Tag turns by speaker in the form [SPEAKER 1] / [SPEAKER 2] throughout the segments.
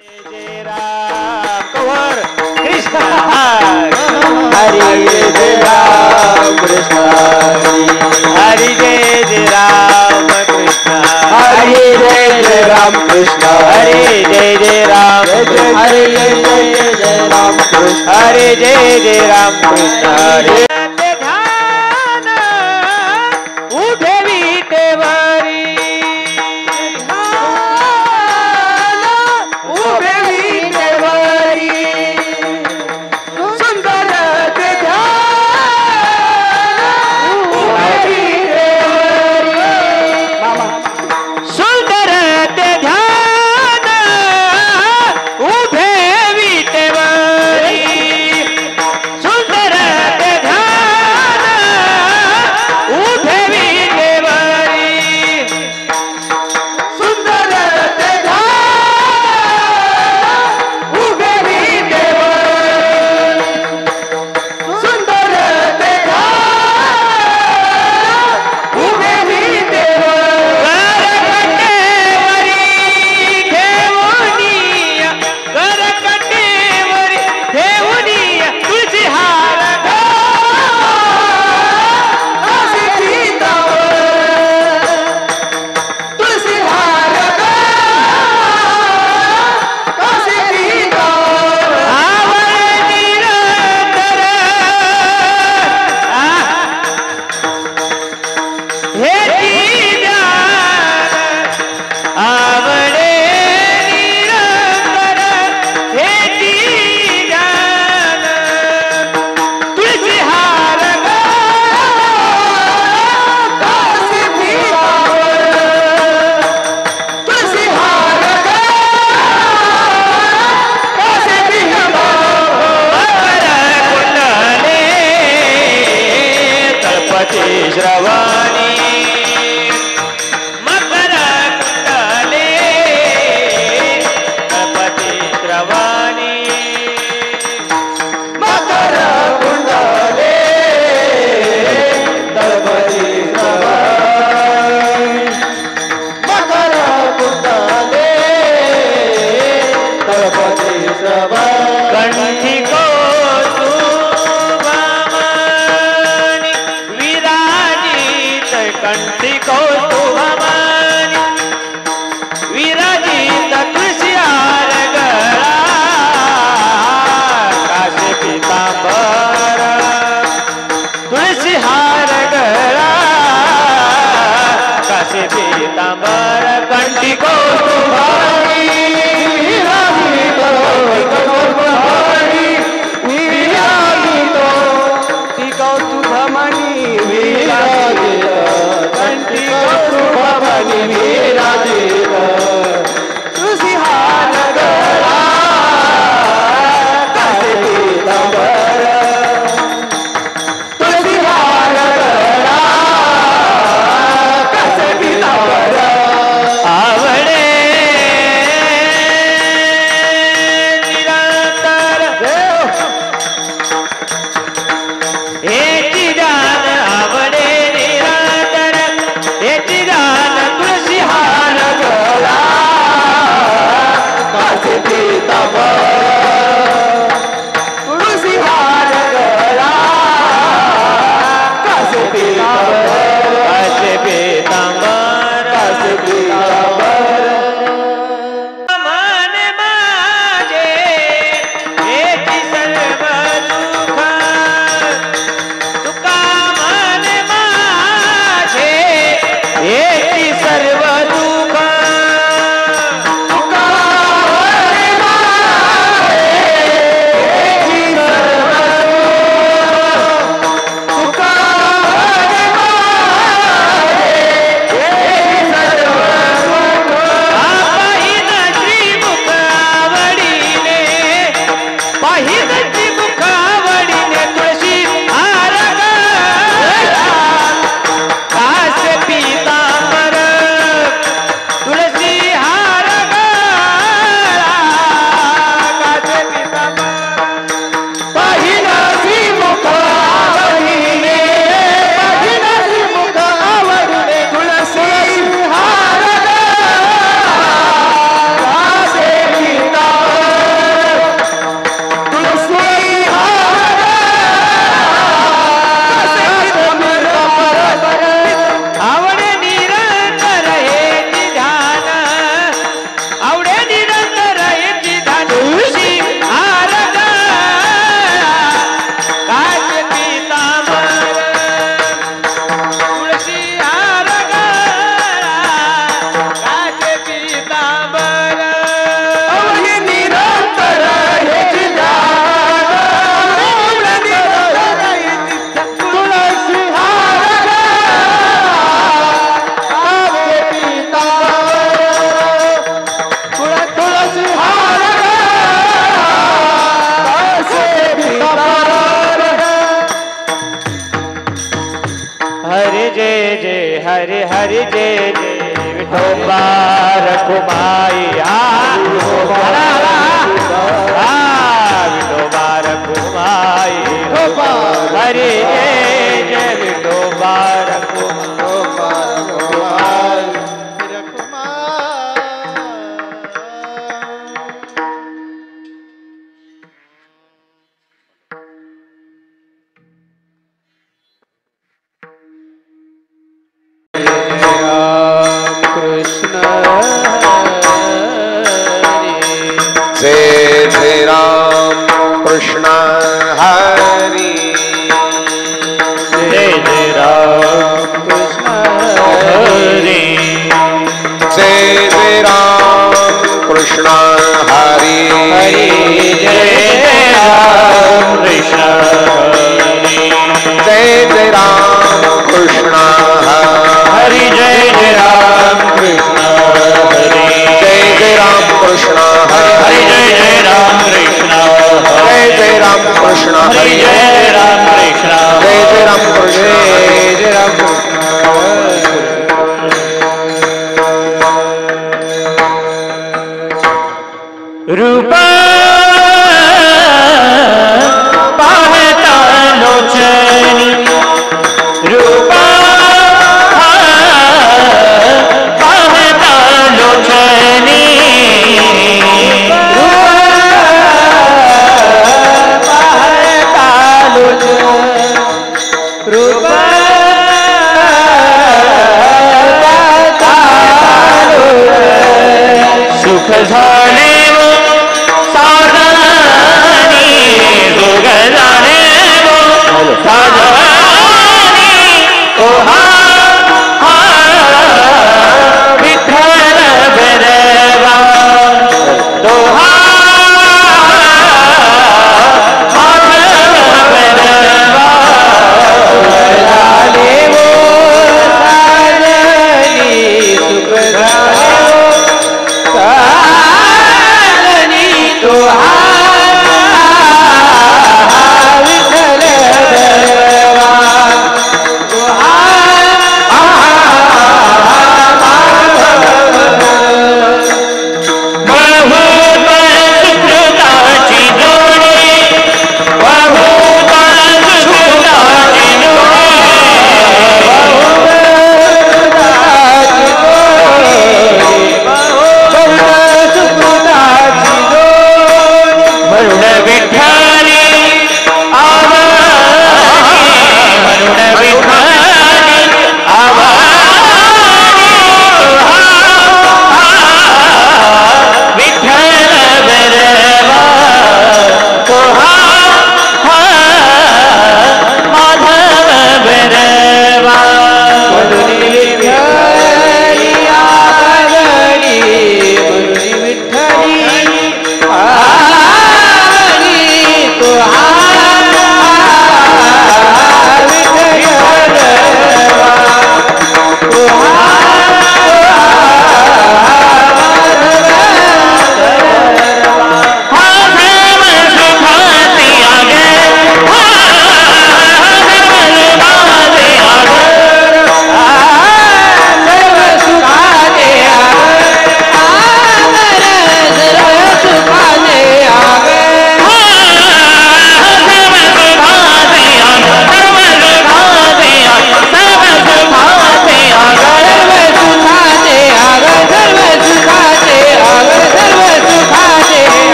[SPEAKER 1] जय Ram cover Krishna Hari जय राम कृष्ण हरि जय राम कृष्ण हरि जय राम कृष्ण हरि जय राम हरि जय राम कृष्ण हरि जय राम कृष्ण हरि ध्यान उठे विटेवरी श्रवणी मकर कुंडले गणपती श्रवणी मकर कुंडले गणपती श्रवणी मकर कुंडले गणपती श्रवणी कंठी कंठी कौतुभमणि विराजित तुलसी हार गळा काशी पीतांबर तुलसी हार गळा काशी पीतांबर कंठी कौतुभमणि विराजित ती कौतुभमणि विराजित कंठी कौतुभमणि विराजित तुलसी हार गळा काशी पीतांबर तुलसी हार गळा काशी पीतांबर आवडे निरंतर हेची जान आवडे तुलसी हार हरि जय जय हरि हरि जय जय विठोबा रखुमाई विठोबा रखुमाई हरि जय जय विठोबा
[SPEAKER 2] जय जय राम कृष्ण हरि
[SPEAKER 1] जय जय राम कृष्ण हरि
[SPEAKER 2] जय जय राम कृष्ण हरि
[SPEAKER 1] जय जय राम कृष्ण हरि
[SPEAKER 2] जय जय राम कृष्ण
[SPEAKER 1] हरि जय जय राम कृष्ण हरि
[SPEAKER 2] जय जय राम कृष्ण
[SPEAKER 1] हरि जय जय राम कृष्ण
[SPEAKER 2] जय जय राम कृष्ण
[SPEAKER 1] हरि जय जय राम कृष्ण
[SPEAKER 2] जय जय राम कृष्ण
[SPEAKER 1] जय जय राम कृष्ण रूपा पाहता लोचनी रूपा पाहता लोचनी पाहता लोचनी रूपा सुख झाले साधनी भोग झाले साधनी ओहा विठ्ठल भैरवा दोहा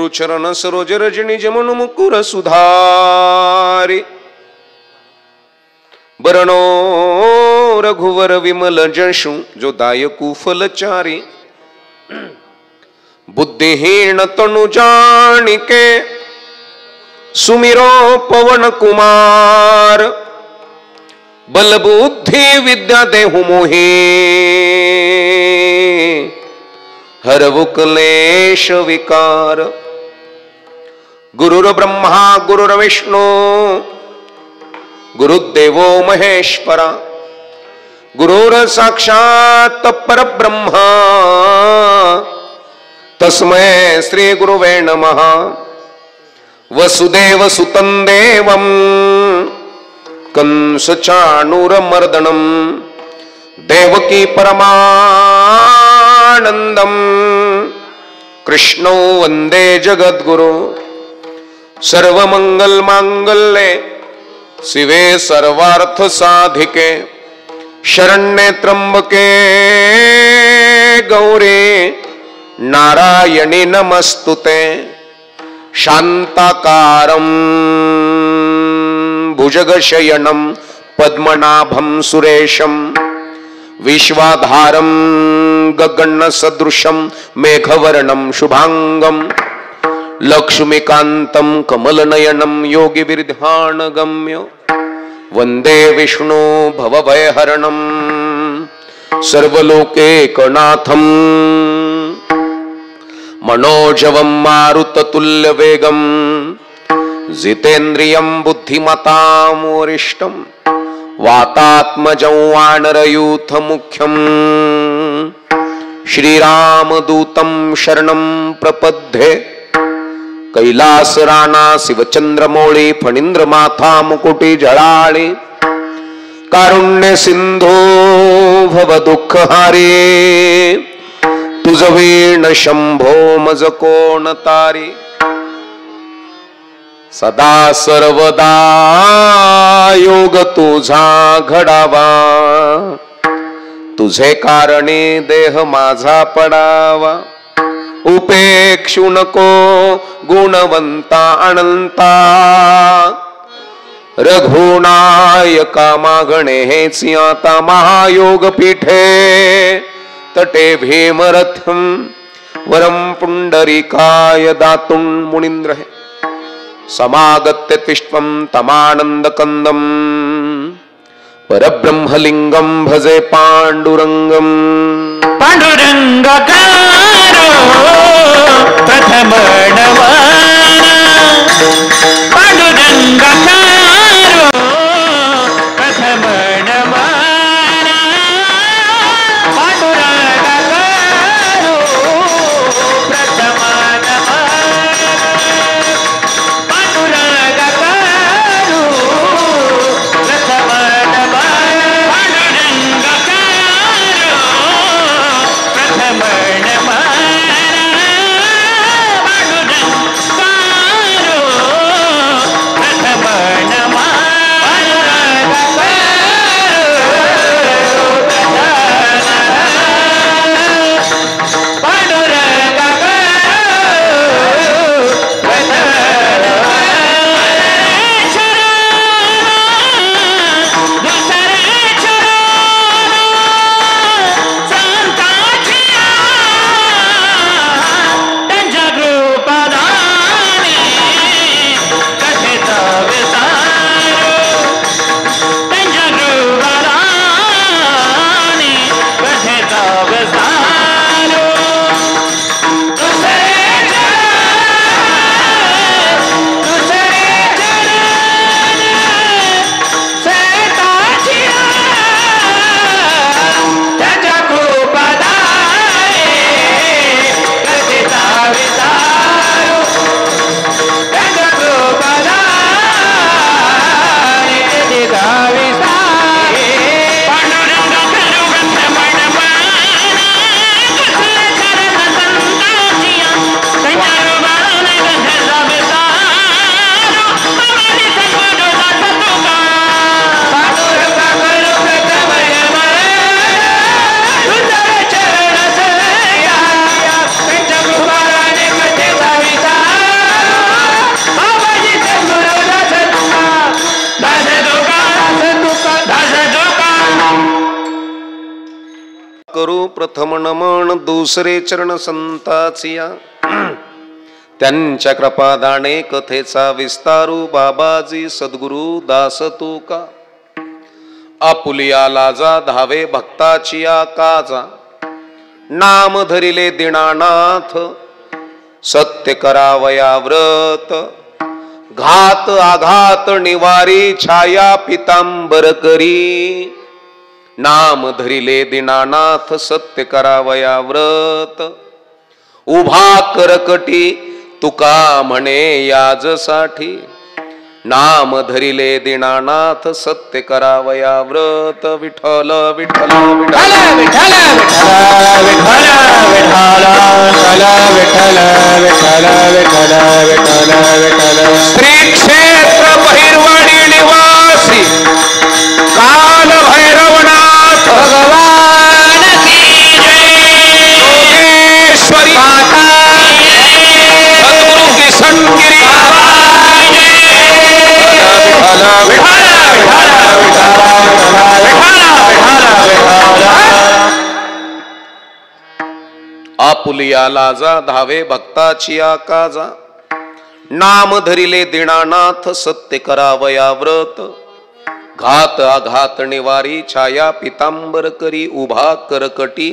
[SPEAKER 3] गुरुचरण सरोज रजनी जमन मुकुर सुधारी बरनो रघुवर विमल जशु जो दायकु फलचारी बुद्धिहीन तनु जानिके सुमिरो पवन कुमार बल बुद्धि विद्या देहु मोहि हरवु क्लेश विकार गुरुर ब्रह्मा गुरुर विष्णु गुरुदेवो महेश्वरा गुरुर साक्षात परब्रह्मा तस्मै श्री गुरुवे नमः वसुदेव सुतं देवं कंस चाणूरमर्दनं देवकी परमानंदं कृष्णो वंदे जगद्गुरु सर्वमंगल मांगल्ये शिवे सर्वार्थ साधिके शरण्ये त्र्यंबके गौरी नारायणी नमस्तुते शांताकारं भुजगशयनं पद्मनाभं सुरेशं विश्वाधारं गगनसदृशं मेघवर्णं शुभांगं लक्ष्मीकान्तं कमलनयनं योगिविर्ध्यानगम्य वंदे विष्णु भवभयहरणं सर्वलोकैकनाथं मनोजवं मारुततुल्यवेगं जितेन्द्रियं बुद्धिमतां वरिष्ठं वातात्मजं वानरयूथमुख्यं श्रीरामदूतं शरणं प्रपद्ये कैलासराना शिवचंद्रमौळी फणींद्रमाथा मुकुटी जळाळी कारुण्य सिंधू भव दुःखहारी तुझ वीण शंभो मज कोण तारी सदा सर्वदा योग तुझा घडावा तुझे कारणे देह माझा पडावा उपेक्षु नको गुणवंता अनंता रघुनायका मागणे हेच आता महायोग पीठे तटे भीमरथम वरम पुंडरीकाय दातुं मुनींद्र समागत्य तिष्ठं तमानंद कंदम परब्रह्मलिंगं भजे पांडुरंगम
[SPEAKER 1] पांडुरंगकारो प्रथम पांडुरंगकारो प्रथम
[SPEAKER 3] प्रथम नमन दुसरे चरण संताचिया त्यांच्या कृपादाने कथेचा विस्तारू बाबाजी सद्गुरु दास तुका आपुलिया लाजा धावे भक्ताचिया काजा नाम धरिले दीनानाथ सत्य करावया व्रत घात आघात निवारी छाया पितांबर करी नाम धरिले दीनानाथ सत्य करावया व्रत उभा करकटी तुका म्हणे याजसाठी नाम धरिले दीनानाथ सत्य करावया व्रत विठ्ठल विठ्ठल विठ्ठल
[SPEAKER 1] विठ्ठल विठ्ठल विठ्ठल विठ्ठल विठ्ठल विठ्ठल विठ्ठल
[SPEAKER 3] श्री क्षेत्र बहिर्वाडी निवासी काल भैरवनाथ
[SPEAKER 1] भगवान की जय
[SPEAKER 3] योगेश्वरी माता सद्गुरु किशनगिरी आपुलिया लाजा धावे भक्ताचिया काजा नाम धरिले दीनानाथ सत्य करावया व्रत घात आघात निवारी छाया पितांबर करी उभा करकटी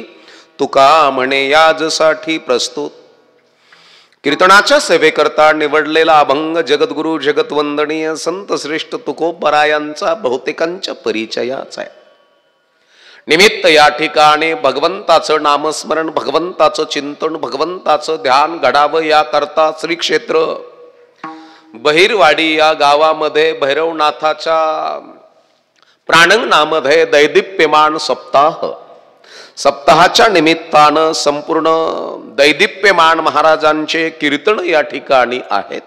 [SPEAKER 3] तुका म्हणे याजसाठी प्रस्तुत कीर्तनाच्या सेवेकरता निवडलेला अभंग जगद्गुरु जगतवंदनीय संत श्रेष्ठ तुकोबरायांचा बहुतेकांच्या परिचयाचा आहे. निमित्त या ठिकाणी भगवंताचं नामस्मरण भगवंताचं चिंतन भगवंताचं ध्यान घडावं याकरता श्री क्षेत्र बहिरवाडी या गावामध्ये भैरवनाथाच्या प्रांगणामध्ये दैदिप्यमान सप्ताहाच्या निमित्तानं संपूर्ण दैदिप्यमान महाराजांचे कीर्तन या ठिकाणी आहेत.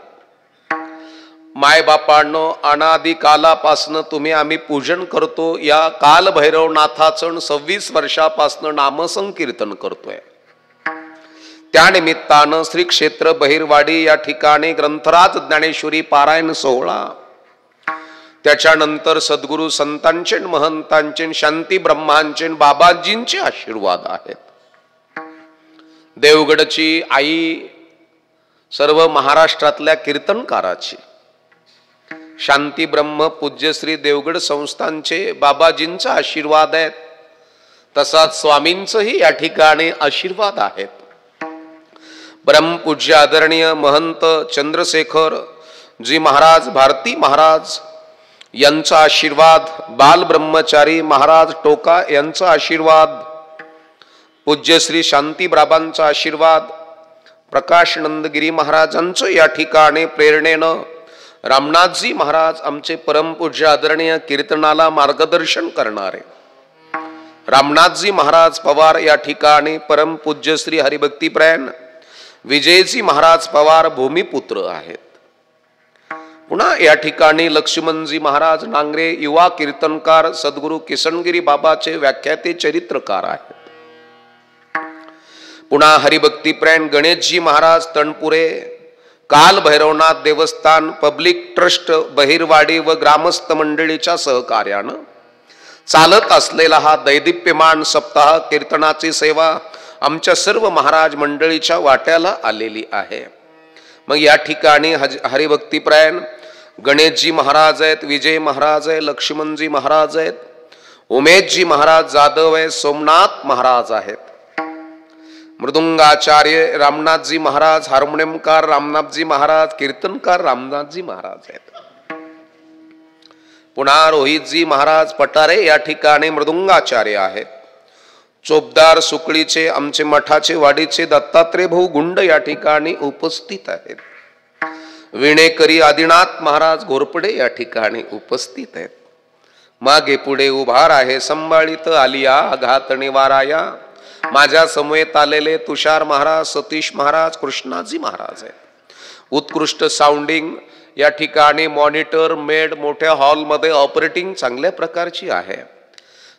[SPEAKER 3] मायबापांनो अनादी कालापासनं तुम्ही आम्ही पूजन करतो. या काल भैरवनाथाचं 26 वर्षापासनं नामसंकीर्तन करतोय. त्या निमित्तानं श्री क्षेत्र बहिरवाडी या ठिकाणी ग्रंथराज ज्ञानेश्वरी पारायण सोहळा त्याच्यानंतर सद्गुरु संतांचे महंतांचे शांती ब्रह्मांचे बाबाजींचे आशीर्वाद आहेत. देवगडची आई सर्व महाराष्ट्रातल्या कीर्तनकाराची शांती ब्रह्म पूज्य श्री देवगड संस्थांचे बाबाजींचा आशीर्वाद आहेत. तसाच स्वामींचंही या ठिकाणी आशीर्वाद आहेत. परमपूज्य आदरणीय महंत चंद्रशेखर जी महाराज भारती महाराज यांचा आशीर्वाद बाल ब्रह्मचारी महाराज टोका यांचा आशीर्वाद पूज्य श्री शांती बाबांचा आशीर्वाद प्रकाश नंदगिरी महाराजांचं या ठिकाणी प्रेरणेनं रामनाथजी महाराज आमचे परमपूज्य आदरणीय कीर्तनाला मार्गदर्शन करणारे रामनाथजी महाराज पवार या ठिकाणी परमपूज्य श्री हरिभक्तीपरायण विजयजी महाराज पवार भूमिपुत्र आहेत. पुन्हा या ठिकाणी लक्ष्मणजी महाराज नांगरे युवा कीर्तनकार सद्गुरु किशनगिरी बाबाचे व्याख्याते चरित्रकार आहेत. पुन्हा हरिभक्तीपरायण गणेशजी महाराज तणपुरे काल भैरवनाथ देवस्थान पब्लिक ट्रस्ट बहिरवाडी व ग्रामस्थ मंडळीच्या सहकार्यानं चालत असलेला हा दैदिप्यमान सप्ताह कीर्तनाची सेवा आमच्या सर्व महाराज मंडळीच्या वाट्याला आलेली आहे. मग या ठिकाणी हरिभक्तीपरायण गणेशजी महाराज आहेत, विजय महाराज आहे, लक्ष्मणजी महाराज आहेत, उमेशजी महाराज जाधव आहे, सोमनाथ महाराज आहेत, मृदुंगाचार्य रामनाथजी महाराज, हार्मोनियमकार रामनाथजी महाराज, कीर्तनकार रामनाथजी महाराज आहेत. पुन्हा रोहितजी महाराज पटारे या ठिकाणी मृदुंगाचार्य आहेत. चोपदार सुकळीचे आमचे मठाचे वाडीचे दत्तात्रय भाऊ गुंड या ठिकाणी उपस्थित आहेत. विणेकरी आदिनाथ महाराज घोरपडे या ठिकाणी उपस्थित आहेत. मागे पुढे उभार आहे संभाळीत आलिया घात निवाराया माझ्या समवेत आलेले तुषार महाराज, सतीश महाराज, कृष्णाजी महाराज आहेत. उत्कृष्ट साऊंडिंग या ठिकाणी मॉनिटर मेड मोठ्या हॉलमध्ये ऑपरेटिंग चांगल्या प्रकारची आहे.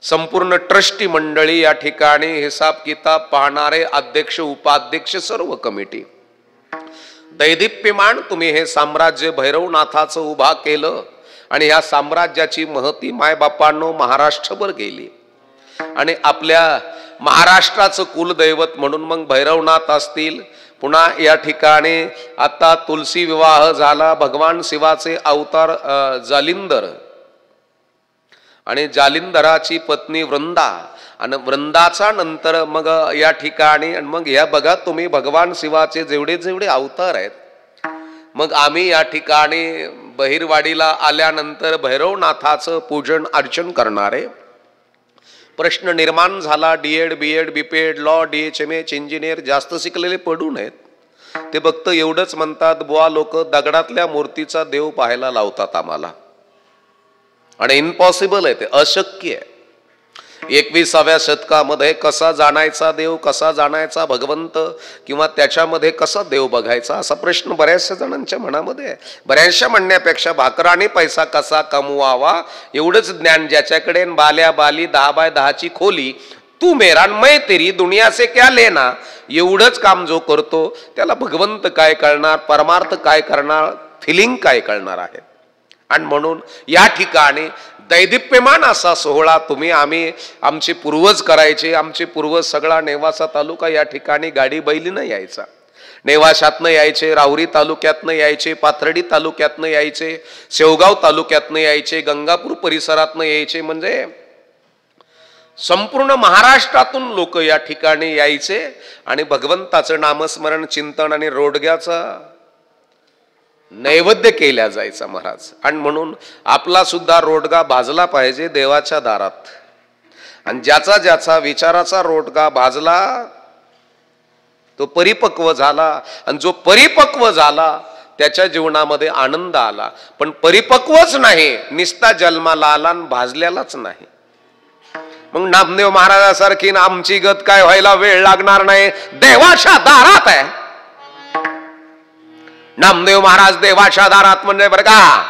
[SPEAKER 3] संपूर्ण ट्रस्टी मंडळी या ठिकाणी हिसाब किताब पाहणारे अध्यक्ष उपाध्यक्ष सर्व कमिटी दैदिप्यमान तुम्ही हे साम्राज्य भैरवनाथाचं उभा केलं आणि या साम्राज्याची महती मायबापांनो महाराष्ट्रभर गेली आणि आपल्या महाराष्ट्राचं कुलदैवत म्हणून मग भैरवनाथ असतील. पुन्हा या ठिकाणी आता तुलसी विवाह झाला. भगवान शिवाचे अवतार जालिंदर आणि जालिंदराची पत्नी वृंदा आणि वृंदाचा नंतर मग या ठिकाणी. आणि मग ह्या बघा तुम्ही भगवान शिवाचे जेवढे जेवढे अवतार आहेत. मग आम्ही या ठिकाणी बहिरवाडीला आल्यानंतर भैरवनाथाचं पूजन अर्चन करणारे. प्रश्न निर्माण झाला, D Ed B Ed B P Ed law DHMH engineer जास्त शिकलेले पडू नयेत. ते फक्त एवढंच म्हणतात, बुवा लोक दगडातल्या मूर्तीचा देव पाहायला लावतात आम्हाला. आणि इम्पॉसिबल आहे, ते अशक्य आहे. 21व्या शतकामध्ये कसा जाणायचा देव, कसा जाणायचा भगवंत, किंवा त्याच्यामध्ये कसा देव बघायचा, असा प्रश्न बऱ्याचशा जणांच्या मनामध्ये आहे. बऱ्याचशा म्हणण्यापेक्षा भाकराने पैसा कसा कमवावा एवढंच ज्ञान ज्याच्याकडे, बाल्या बाली 10 बाय 10ची खोली, तू मेरा मैं तेरी दुनिया से क्या लेना, एवढंच काम जो करतो त्याला भगवंत काय कळणार, परमार्थ काय करणार, फिलिंग काय कळणार आहे. आणि म्हणून या ठिकाणी दैदिप्यमान असा सोहळा आम्ही आमचे पूर्वज करायचे. आमचे पूर्वज सगळा नेवासा तालुका या ठिकाणी गाडी बैलीनं यायचा. नेवाशातनं यायचे, राहुरी तालुक्यातनं यायचे, पाथर्डी तालुक्यातनं यायचे, शेवगाव तालुक्यातनं यायचे, गंगापूर परिसरातनं यायचे. म्हणजे संपूर्ण महाराष्ट्रातून लोक या ठिकाणी यायचे आणि भगवंताचं नामस्मरण, चिंतन आणि रोडग्याचा नैवेद्य केल्या जायचा महाराज. आणि म्हणून आपला सुद्धा रोडगा भाजला पाहिजे देवाच्या दारात. आणि ज्याचा ज्याचा विचाराचा रोडगा भाजला तो परिपक्व झाला. आणि जो परिपक्व झाला त्याच्या जीवनामध्ये आनंद आला. पण परिपक्वच नाही, निस्ता जन्माला आला आणि भाजलेलाच नाही. मग नामदेव महाराजासारखी आमची गत काय व्हायला वेळ लागणार नाही, देवाच्या दारात आहे. नामदेव महाराज देवाच्या दारात म्हणजे बरं का,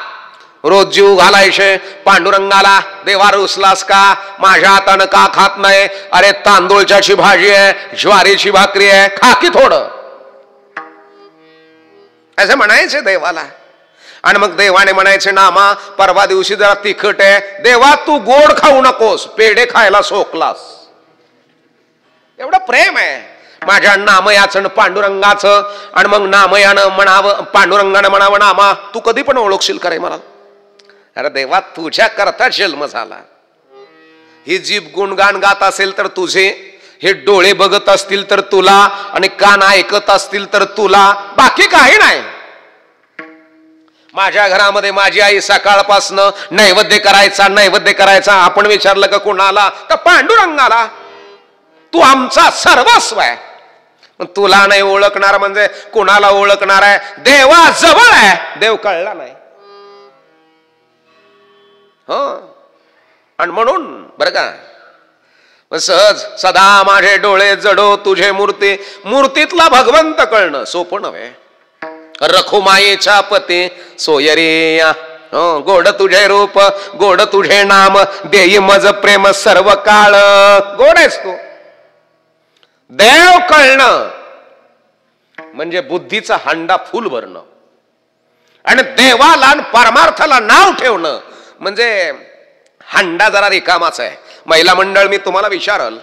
[SPEAKER 3] रोज जीव घालायचे पांडुरंगाला, देवा रुसलास का, माझ्या हातानं का खात नाही, अरे तांदूळच्याची भाजी आहे, ज्वारीची भाकरी आहे, खा की थोडं, असं म्हणायचे देवाला. आणि मग देवाने म्हणायचे, नामा परवा दिवशी जरा तिखट आहे, देवा तू गोड खाऊ नकोस, पेढे खायला सोकलास. एवढं प्रेम आहे माझ्या नामयाचं पांडुरंगाचं. आणि मग नामयानं म्हणावं, पांडुरंगानं म्हणावं, नामा तू कधी पण ओळखशील करे मला. अरे देवा तुझ्या करता जन्म झाला. ही जीभ गुणगान गात असेल तर तुझे, हे डोळे बघत असतील तर तुला, आणि कान ऐकत असतील तर तुला, बाकी काही नाही. माझ्या घरामध्ये माझी आई सकाळपासनं नैवेद्य करायचा. आपण विचारलं का कुणाला, का पांडुरंगाला. तू आमचा सर्वस्व आहे. तुला नाही ओळखणार म्हणजे कुणाला ओळखणार आहे. देवा जवळ आहे, देव कळला नाही. हो, आणि म्हणून बरं का सहज सदा माझे डोळे जडो तुझे मूर्ती, मूर्तीतला भगवंत कळणं सोपं नव्हे. रखुमायेच्या पती सोयरिया, गोड तुझे रूप गोड तुझे नाम, देई मज प्रेम सर्व काळ. गोड आहेस तू. देव कळणं म्हणजे बुद्धीचा हंडा फुल भरणं, आणि देवाला आणि परमार्थाला नाव ठेवणं म्हणजे हंडा जरा रिकामाच आहे. महिला मंडळ मी तुम्हाला विचारल,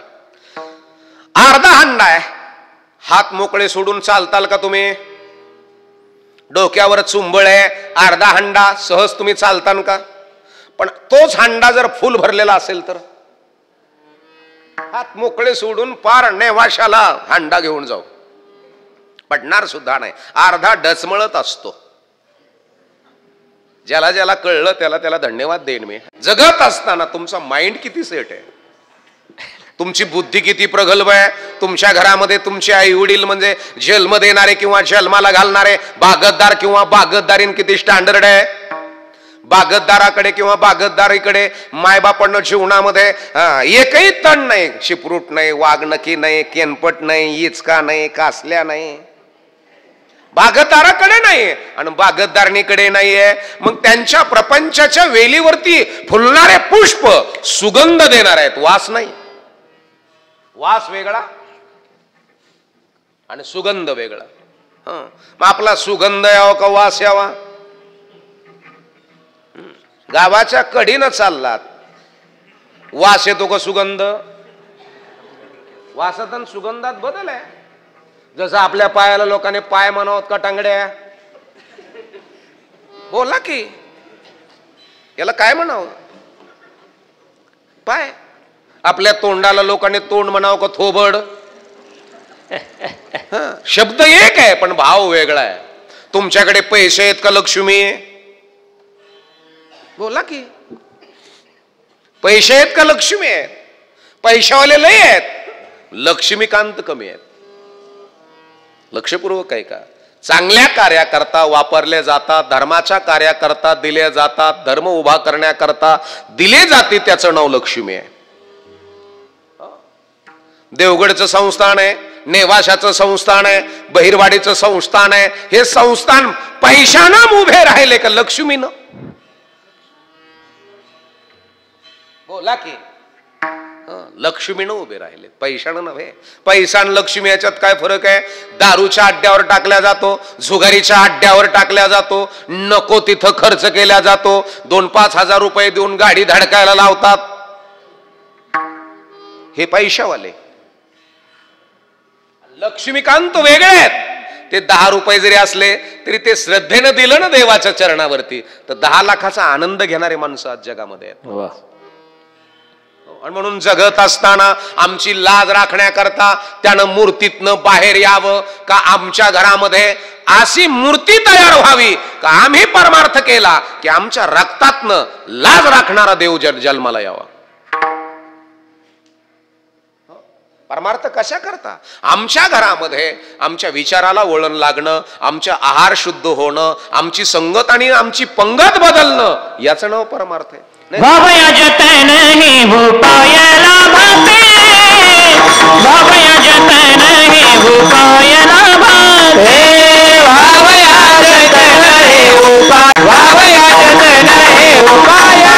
[SPEAKER 3] अर्धा हंडा आहे, हात मोकळे सोडून चालताल का तुम्ही? डोक्यावर चुंबळ आहे, अर्धा हंडा सहज तुम्ही चालतान का? पण तोच हंडा जर फुल भरलेला असेल तर हात मोकळे सोडून पार नेवाशाला हंडा घेऊन जाऊ, पडणार सुद्धा नाही. अर्धा डचमळत असतो. ज्याला ज्याला कळलं त्याला त्याला धन्यवाद देईन मी. जगत असताना तुमचा माइंड किती सेट आहे, तुमची बुद्धी किती प्रगल्भ आहे. तुमच्या घरामध्ये तुमचे आई वडील म्हणजे जन्म देणारे किंवा जन्माला घालणारे बागतदार किंवा बागतदारीन किती स्टँडर्ड आहे. बागतदाराकडे किंवा बागतदारीकडे मायबापांना जीवनामध्ये एकही तण नाही, शिपरूट नाही, वाघनकी नाही, केनपट नाही, इचका नाही, कासल्या नाही. बागतदाराकडे नाही आणि बागतदारणीकडे नाहीये. मग त्यांच्या प्रपंचाच्या वेलीवरती फुलणारे पुष्प सुगंध देणार आहेत, वास नाही. वास वेगळा आणि सुगंध वेगळा. मग आपला सुगंध यावा का वास यावा? गावाच्या कडीनं चाललात, वास येतो का सुगंध? वासात आणि सुगंधात बदल आहे. जसं आपल्या पायाला लोकांनी पाय म्हणावत का टांगड्या, बोला की याला काय म्हणावं, पाय. आपल्या तोंडाला लोकांनी तोंड म्हणावं का थोबड. शब्द एक आहे पण भाव वेगळा आहे. तुमच्याकडे पैसे आहेत का लक्ष्मी आहे, बोला की. पैसे आहेत का लक्ष्मी आहेत. पैशावाले लय आहेत, लक्ष्मीकांत कमी आहेत. लक्षपूर्वक आहे का. चांगल्या कार्याकरता वापरले जातात, धर्माच्या कार्याकरता दिले जातात, धर्म उभा करण्याकरता दिले जाते, त्याचं नाव लक्ष्मी आहे. देवगडचं संस्थान आहे, नेवाशाचं संस्थान आहे, बहिरवाडीचं संस्थान आहे. हे संस्थान पैशानं उभे राहिले का लक्ष्मीनं, बोला की. लक्ष्मीनं उभे राहिले, पैशानं नव्हे. पैसा आणि लक्ष्मी याच्यात काय फरक आहे. दारूच्या अड्ड्यावर टाकल्या जातो, जुगारीच्या अड्ड्यावर टाकल्या जातो, नको तिथं खर्च केला जातो, 2-5 हजार रुपये देऊन गाडी धडकायला लावतात. हे पैशावाले. लक्ष्मीकांत वेगळे आहेत. ते 10 रुपये जरी असले तरी ते श्रद्धेनं दिलं ना देवाच्या चरणावरती, तर 10 लाखाचा आनंद घेणारे माणसं आज जगामध्ये आहेत. आणि म्हणून जगत असताना आमची लाज राखण्याकरता त्यानं मूर्तीतनं बाहेर यावं का, आमच्या घरामध्ये अशी मूर्ती तयार व्हावी का आम्ही परमार्थ केला की आमच्या रक्तातनं लाज राखणारा देव जन्माला यावा. परमार्थ कशा करता. आमच्या घरामध्ये आमच्या विचाराला वळण लागणं, आमच्या आहार शुद्ध होणं, आमची संगत आणि आमची पंगत बदलणं, याचं नाव परमार्थ आहे.
[SPEAKER 1] बाबया जतन ही भूपायला भाते, बाबया जतन ही भूपायला भाते, बाबया जतन ही भूपायला, बाबया जतन ही भूपायला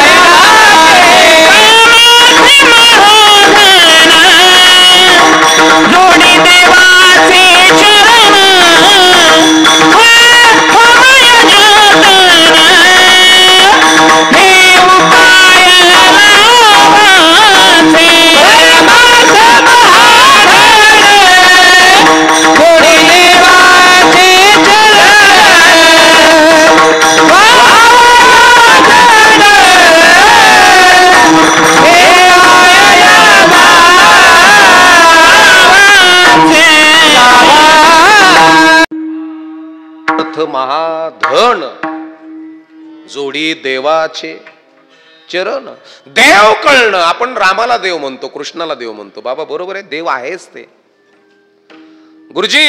[SPEAKER 1] जोडी देवाचे चरण, बाबया जतन हे उपायला भाते, जोडी देवाचे
[SPEAKER 3] महाधन जोडी देवाचे चरण. देव कळणं. आपण रामाला देव म्हणतो, कृष्णाला देव म्हणतो. बाबा बरोबर आहे, देव आहेच ते. गुरुजी,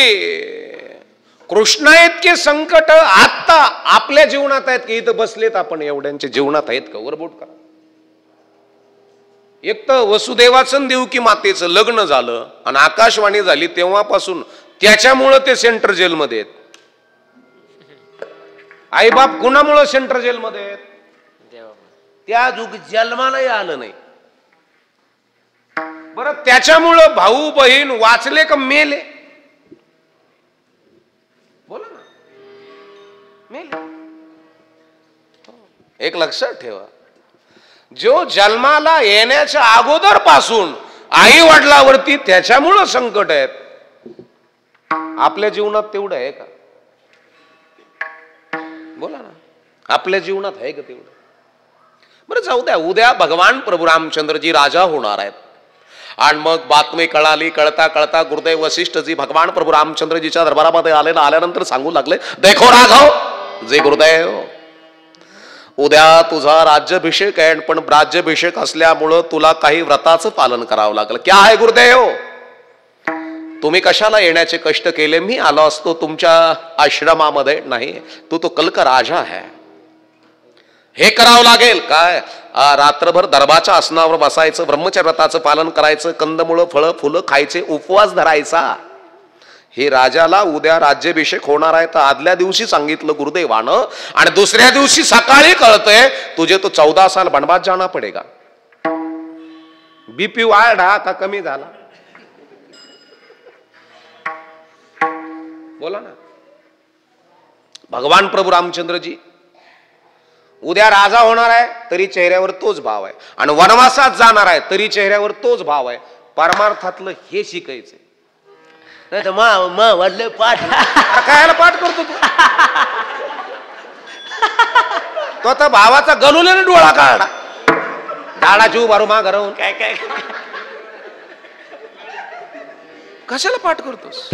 [SPEAKER 3] कृष्णा इतके संकट आता आपल्या जीवनात आहेत की इथं बसलेत आपण एवढ्यांच्या जीवनात आहेत का, वरबोट करा. एक तर वसुदेवाचं देवकी मातेचं लग्न झालं आणि आकाशवाणी झाली तेव्हापासून त्याच्यामुळं ते सेंट्रल जेलमध्ये आहेत. आई बाप कुणामुळं सेंट्रल जेलमध्ये आहेत, त्या जुग जन्मालाही आलं नाही. बरं त्याच्यामुळं भाऊ बहीण वाचले का मेले, बोला ना, मेले. एक लक्षात ठेवा, जो जन्माला येण्याच्या अगोदर पासून आई वडिलावरती त्याच्यामुळं संकट आहेत, आपल्या जीवनात तेवढं आहे का, बोला ना. आपल्या जीवनात आहे का तेवढं. बरं जाऊ द्या, उद्या भगवान प्रभू रामचंद्रजी राजा होणार आहेत आणि मग बातमी कळाली, कळता कळता गुरुदेव वशिष्ठजी भगवान प्रभू रामचंद्रजीच्या दरबारामध्ये आल्यानंतर सांगू लागले, देखो राघव जे गुरुदेव, उद्या तुझा राज्याभिषेक आहे, पण राज्याभिषेक असल्यामुळं तुला काही व्रताचं पालन करावं लागलं. क्या आहे गुरुदेव, तुम्ही कशाला येण्याचे कष्ट केले, मी आलो असतो तुमच्या आश्रमामध्ये, नाही तू तो कल का राजा आहे, हे करावं लागेल. काय रात्रभर दरबाच्या आसनावर बसायचं, ब्रह्मचर्य व्रताचं पालन करायचं, कंदमुळं फळं फुलं खायचे, उपवास धरायचा. हे राजाला उद्या राज्याभिषेक होणार आहे तर आदल्या दिवशी सांगितलं गुरुदेवानं आणि दुसऱ्या दिवशी सकाळी कळतंय तुझे तो 14 साल बनवास जाना पडेगा. बीपी वाढा का कमी झाला, बोला ना. भगवान प्रभू रामचंद्रजी उद्या राजा होणार आहे तरी चेहऱ्यावर तोच भाव आहे, आणि वनवासात जाणार आहे तरी चेहऱ्यावर तोच भाव आहे. परमार्थातलं हे शिकायचंय.
[SPEAKER 4] नाही तर मा वाढलं पाठ.
[SPEAKER 3] कायला पाठ करतो तू? तो आता भावाचा गलुल्याने डोळा काढा, दाडाची उभारू मा घरावून.
[SPEAKER 4] काय काय
[SPEAKER 3] कशाला पाठ करतोस?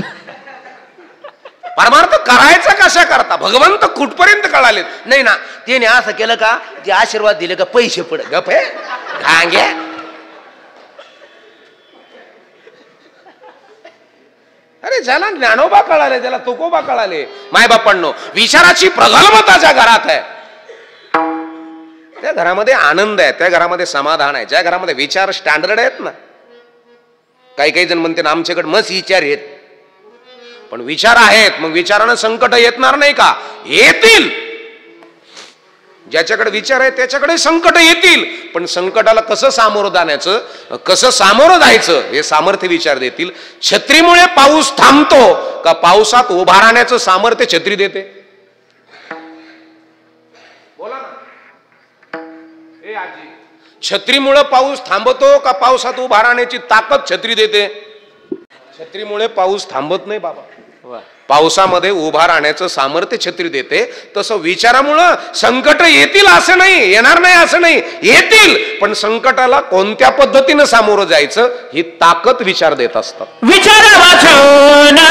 [SPEAKER 3] परमार्थ करायचा कशा करता? भगवंत कुठपर्यंत कळाले
[SPEAKER 4] नाही ना. त्याने असं केलं का ते आशीर्वाद दिले का पैसे पड
[SPEAKER 3] गप आहे घांगे. अरे ज्याला ज्ञानोबा कळाले, त्याला तुकोबा कळाले. मायबापांनो, विचाराची प्रगल्भता ज्या घरात आहे त्या घरामध्ये आनंद आहे, त्या घरामध्ये समाधान आहे. ज्या घरामध्ये विचार स्टँडर्ड आहेत ना, काही काही जण म्हणते ना आमच्याकडे मस्त विचार आहेत, पण विचार आहेत, मग विचारानं संकट येतणार नाही का? येतील. ज्याच्याकडे विचार आहे त्याच्याकडे संकट येतील, पण संकटाला कसं सामोरं जाण्याचं, कसं सामोरं जायचं हे सामर्थ्य विचार देतील. छत्रीमुळे पाऊस थांबतो का पावसात उभा राहण्याचं सामर्थ्य छत्री देते? बोला ना. ए आजी, छत्रीमुळे पाऊस थांबतो का पावसात उभा राहण्याची ताकद छत्री देते? छत्रीमुळे पाऊस थांबत नाही बाबा, पावसामध्ये उभा राहण्याचं सामर्थ्य छत्री देते. तसं विचारामुळं संकट येतील असं नाही, येणार नाही असं नाही, येतील, पण संकटाला कोणत्या पद्धतीनं सामोरं जायचं ही ताकद विचार देत असतात.
[SPEAKER 1] विचार वाचून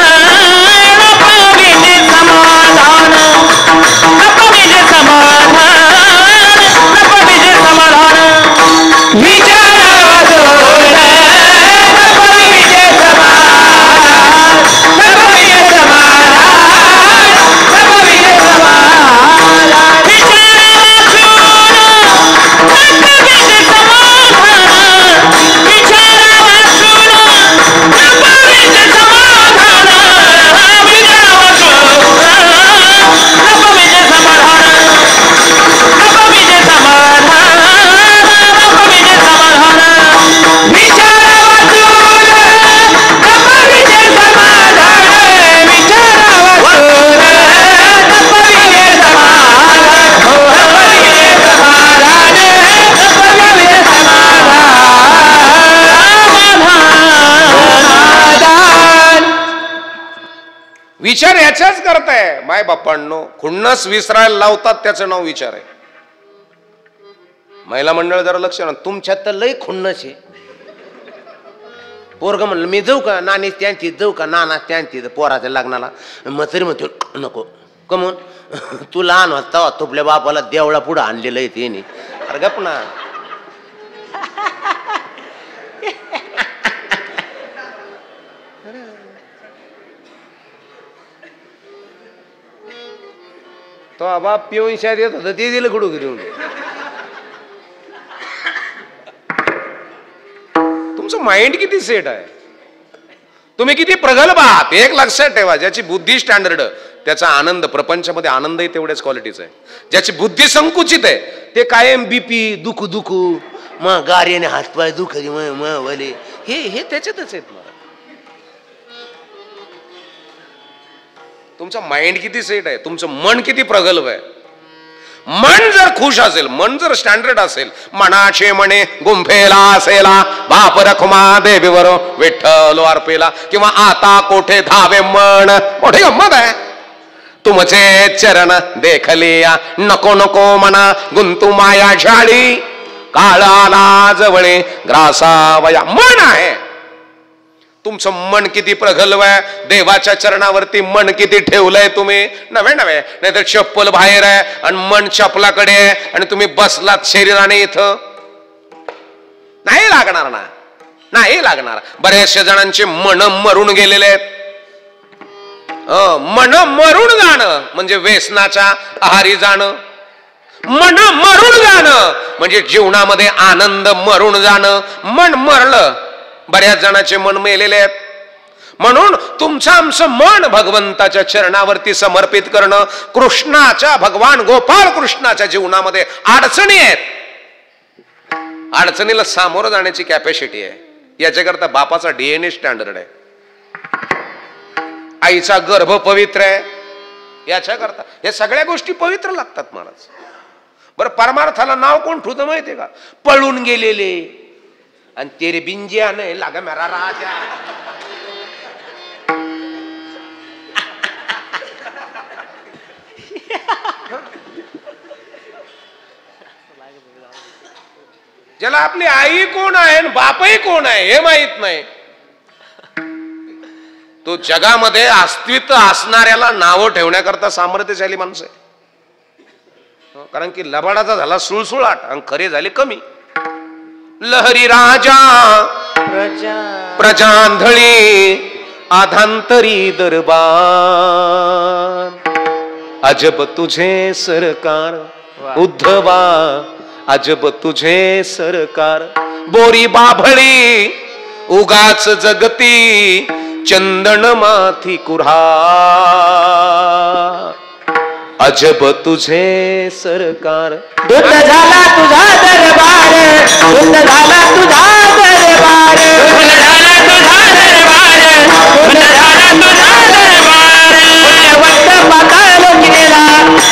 [SPEAKER 3] विचार याच्याच करताय. माय बापांनो, खुन्नस विसरायला लावतात त्याचं नाव विचार आहे. महिला मंडळ जरा लक्ष ना,
[SPEAKER 4] तुमच्यात तर लय खुन्नस आहे. पोरग म्हणलं मी जाऊ का नानी त्यांची, जाऊ का नाना त्यांची पोराच्या लग्नाला, मग तरी म्हणतो नको. कमून तू लहान होता तुपल्या बापाला देवळा पुढं आणलेलं आहे त्याने. अरे गप ना.
[SPEAKER 3] तो बाप पिऊन शाळेत येत होता ते दिलं कुठं घेऊन. तुमचं माइंड किती सेट आहे, तुम्ही किती प्रगल्भ आहात. एक लक्षात ठेवा, ज्याची बुद्धी स्टँडर्ड त्याचा आनंद प्रपंचामध्ये आनंदही तेवढ्याच क्वालिटीचा आहे. ज्याची बुद्धी संकुचित आहे ते कायम बीपी दुखू दुखू
[SPEAKER 4] मग गाडीने हातपाय दुखली वले हे त्याच्यातच आहेत. मला
[SPEAKER 3] तुमचा माइंड किती सेट आहे, तुमचं मन किती प्रगल्भ आहे. मन जर खुश असेल, मन जर स्टँडर्ड असेल, मनाचे म्हणे गुंफेला असेला बाप रखुमा देवीवर विठ्ठल अर्पेला, किंवा आता कोठे धावे मन. मोठी गंमत आहे. तुमचे चरण देखलिया नको नको मना गुंतू माया झाडी, काळाला जवळे ग्रासावया. मन आहे. तुमचं मन किती प्रगल्भ आहे, देवाच्या चरणावरती मन किती ठेवलंय तुम्ही. नव्हे नव्हे, नाहीतर चप्पल बाहेर आहे आणि मन चपलाकडे आहे आणि तुम्ही बसलात शरीराने इथं. नाही लागणार ना, नाही लागणार. बऱ्याचशा जणांचे मन मरून गेलेले आहेत. मन मरून जाणं म्हणजे व्यसनाच्या आहारी जाणं. मन मरून जाणं म्हणजे जीवनामध्ये आनंद मरून जाणं. मन मरलं, बऱ्याच जणांचे मन मेलेले आहेत. म्हणून तुमचं आमचं मन भगवंताच्या चरणावरती समर्पित करणं. कृष्णाच्या, भगवान गोपाळ कृष्णाच्या जीवनामध्ये अडचणी आहेत, अडचणीला सामोरं जाण्याची कॅपॅसिटी आहे. याच्याकरता बापाचा डीएनए स्टँडर्ड आहे, आईचा गर्भ पवित्र आहे. याच्याकरता हे सगळ्या गोष्टी पवित्र लागतात महाराज. बरं, परमार्थाला नाव कोण ठेवतं माहितीये का? पळून गेलेले,
[SPEAKER 4] आणि तेरे बिंजिया नाही लागा मेरा राजा.
[SPEAKER 3] ज्याला आपली आई कोण आहे आणि बापही कोण आहे हे माहित नाही, तो जगामध्ये अस्तित्व असणाऱ्याला नावं ठेवण्याकरता सामर्थ्यशाली माणसं आहे. कारण की लबाडाचा झाला सुळसुळाट आणि खरे झाले कमी. लहरी राजा प्रजांधळी आधांतरी दरबार, अजब तुझे सरकार उद्धवा, अजब तुझे सरकार. बोरी बाभळी उगाच जगती चंदन माथी कुऱ्हा, अजब तुझे सरकार.
[SPEAKER 1] धुंद झाला तुझा दरबार, धुंद झाला तुझा दरबार, धुंद झाला तुझा दरबार, धुंद झाला तुझा दरबार. पुण्यवंत पाताळ लोकिनेला,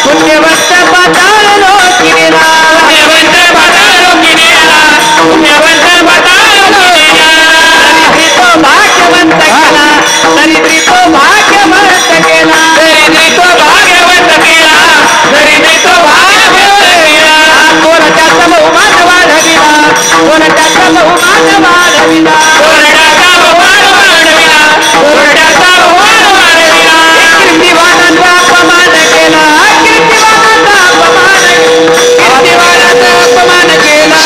[SPEAKER 1] पुण्यवंत पाताळ लोकिनेला, पुण्यवंत पाताळ लोकिनेला, पुण्यवंत पाताळ लोकिनेला. तरी तो भाग्यवंत केला, तरी तो भाग्यवंत केला, तरी तो भाग्यवंत केला, तरी तो भाग्यवंत केला. कोणाच्या बहुमान वाढविला, कोणाच्या बहुमान वाढविला, कोणाचा बहुमान वाढविला, कोणाचा बहुमान वाढविला. कीर्तिवानाचा अपमान केला, कीर्तिवानाचा अपमान, कीर्तिवानाचा अपमान केला,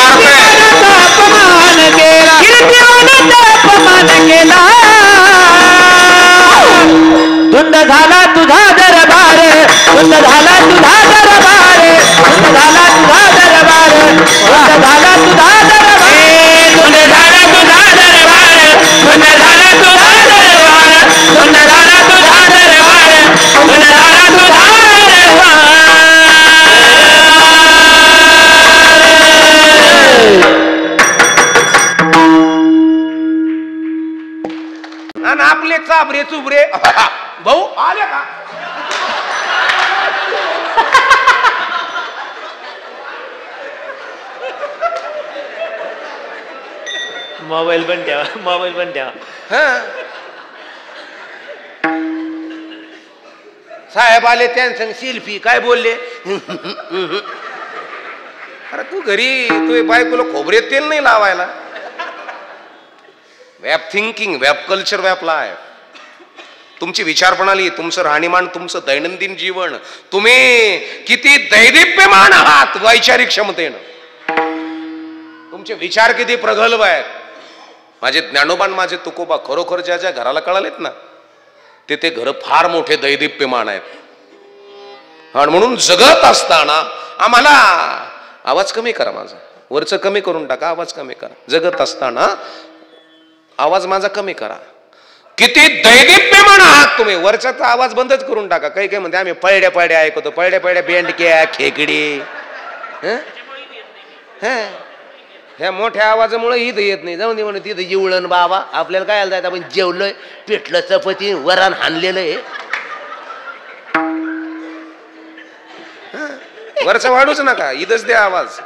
[SPEAKER 1] कीर्तिवानाचा अपमान केला, कीर्तिवानाचा अपमान केला. धुंद झाला तुझा दरबार, धुंद झाला तुझा दरबार, धुंद झाला तुझा दरबार, धुंद झाला तुझा दरबार, धुंद झाला तुझा दरबार, धुंद झाला तुझा दरबार, धुंद झाला तुझा दरबार, धुंद झाला तुझा दरबार.
[SPEAKER 3] आणि आपले चाबरे चुबरे भाऊ आले का?
[SPEAKER 1] मोबाईल पण ठेवा, मोबाईल पण ठेवा.
[SPEAKER 4] साहेब आले त्यांचं सेल्फी काय बोलले?
[SPEAKER 3] अरे तू घरी तू बायकोला खोबरे तेल नाही लावायला. Web thinking, web culture, web life, तुमची विचार प्रणाली, तुमचं राहणीमान, तुमचं दैनंदिन जीवन, तुम्ही किती दैदिप्यमान आहात वैचारिक क्षमतेनं, तुमचे विचार किती प्रगल्भ आहेत. माझे ज्ञानोबान, माझे तुकोबा खरोखर ज्या ज्या घराला कळालेत ना ते घर फार मोठे दैदिप्यमान आहेत. आणि म्हणून जगत असताना आम्हाला आवाज कमी करा, माझा वरचं कमी करून टाका, आवाज कमी करा. जगत असताना आवाज माझा कमी करा. किती दैदिप्यमान आहात तुम्ही, वरच्याचा आवाज बंदच करून टाका. काही काही म्हणते आम्ही पळड्या पळड्या ऐकतो, पळड्या पळड्या बेंडक्या खेकडी. ह्या मोठ्या आवाजामुळे इथं येत नाही. जाऊन दे म्हणून तिथं जेवळण बाबा, आपल्याला काय जायचं, आपण जेवलोय, पेटलं चपाती वरण हाणलेलं आहे. वरचा वाढूच नका, इथंच द्या आवाज.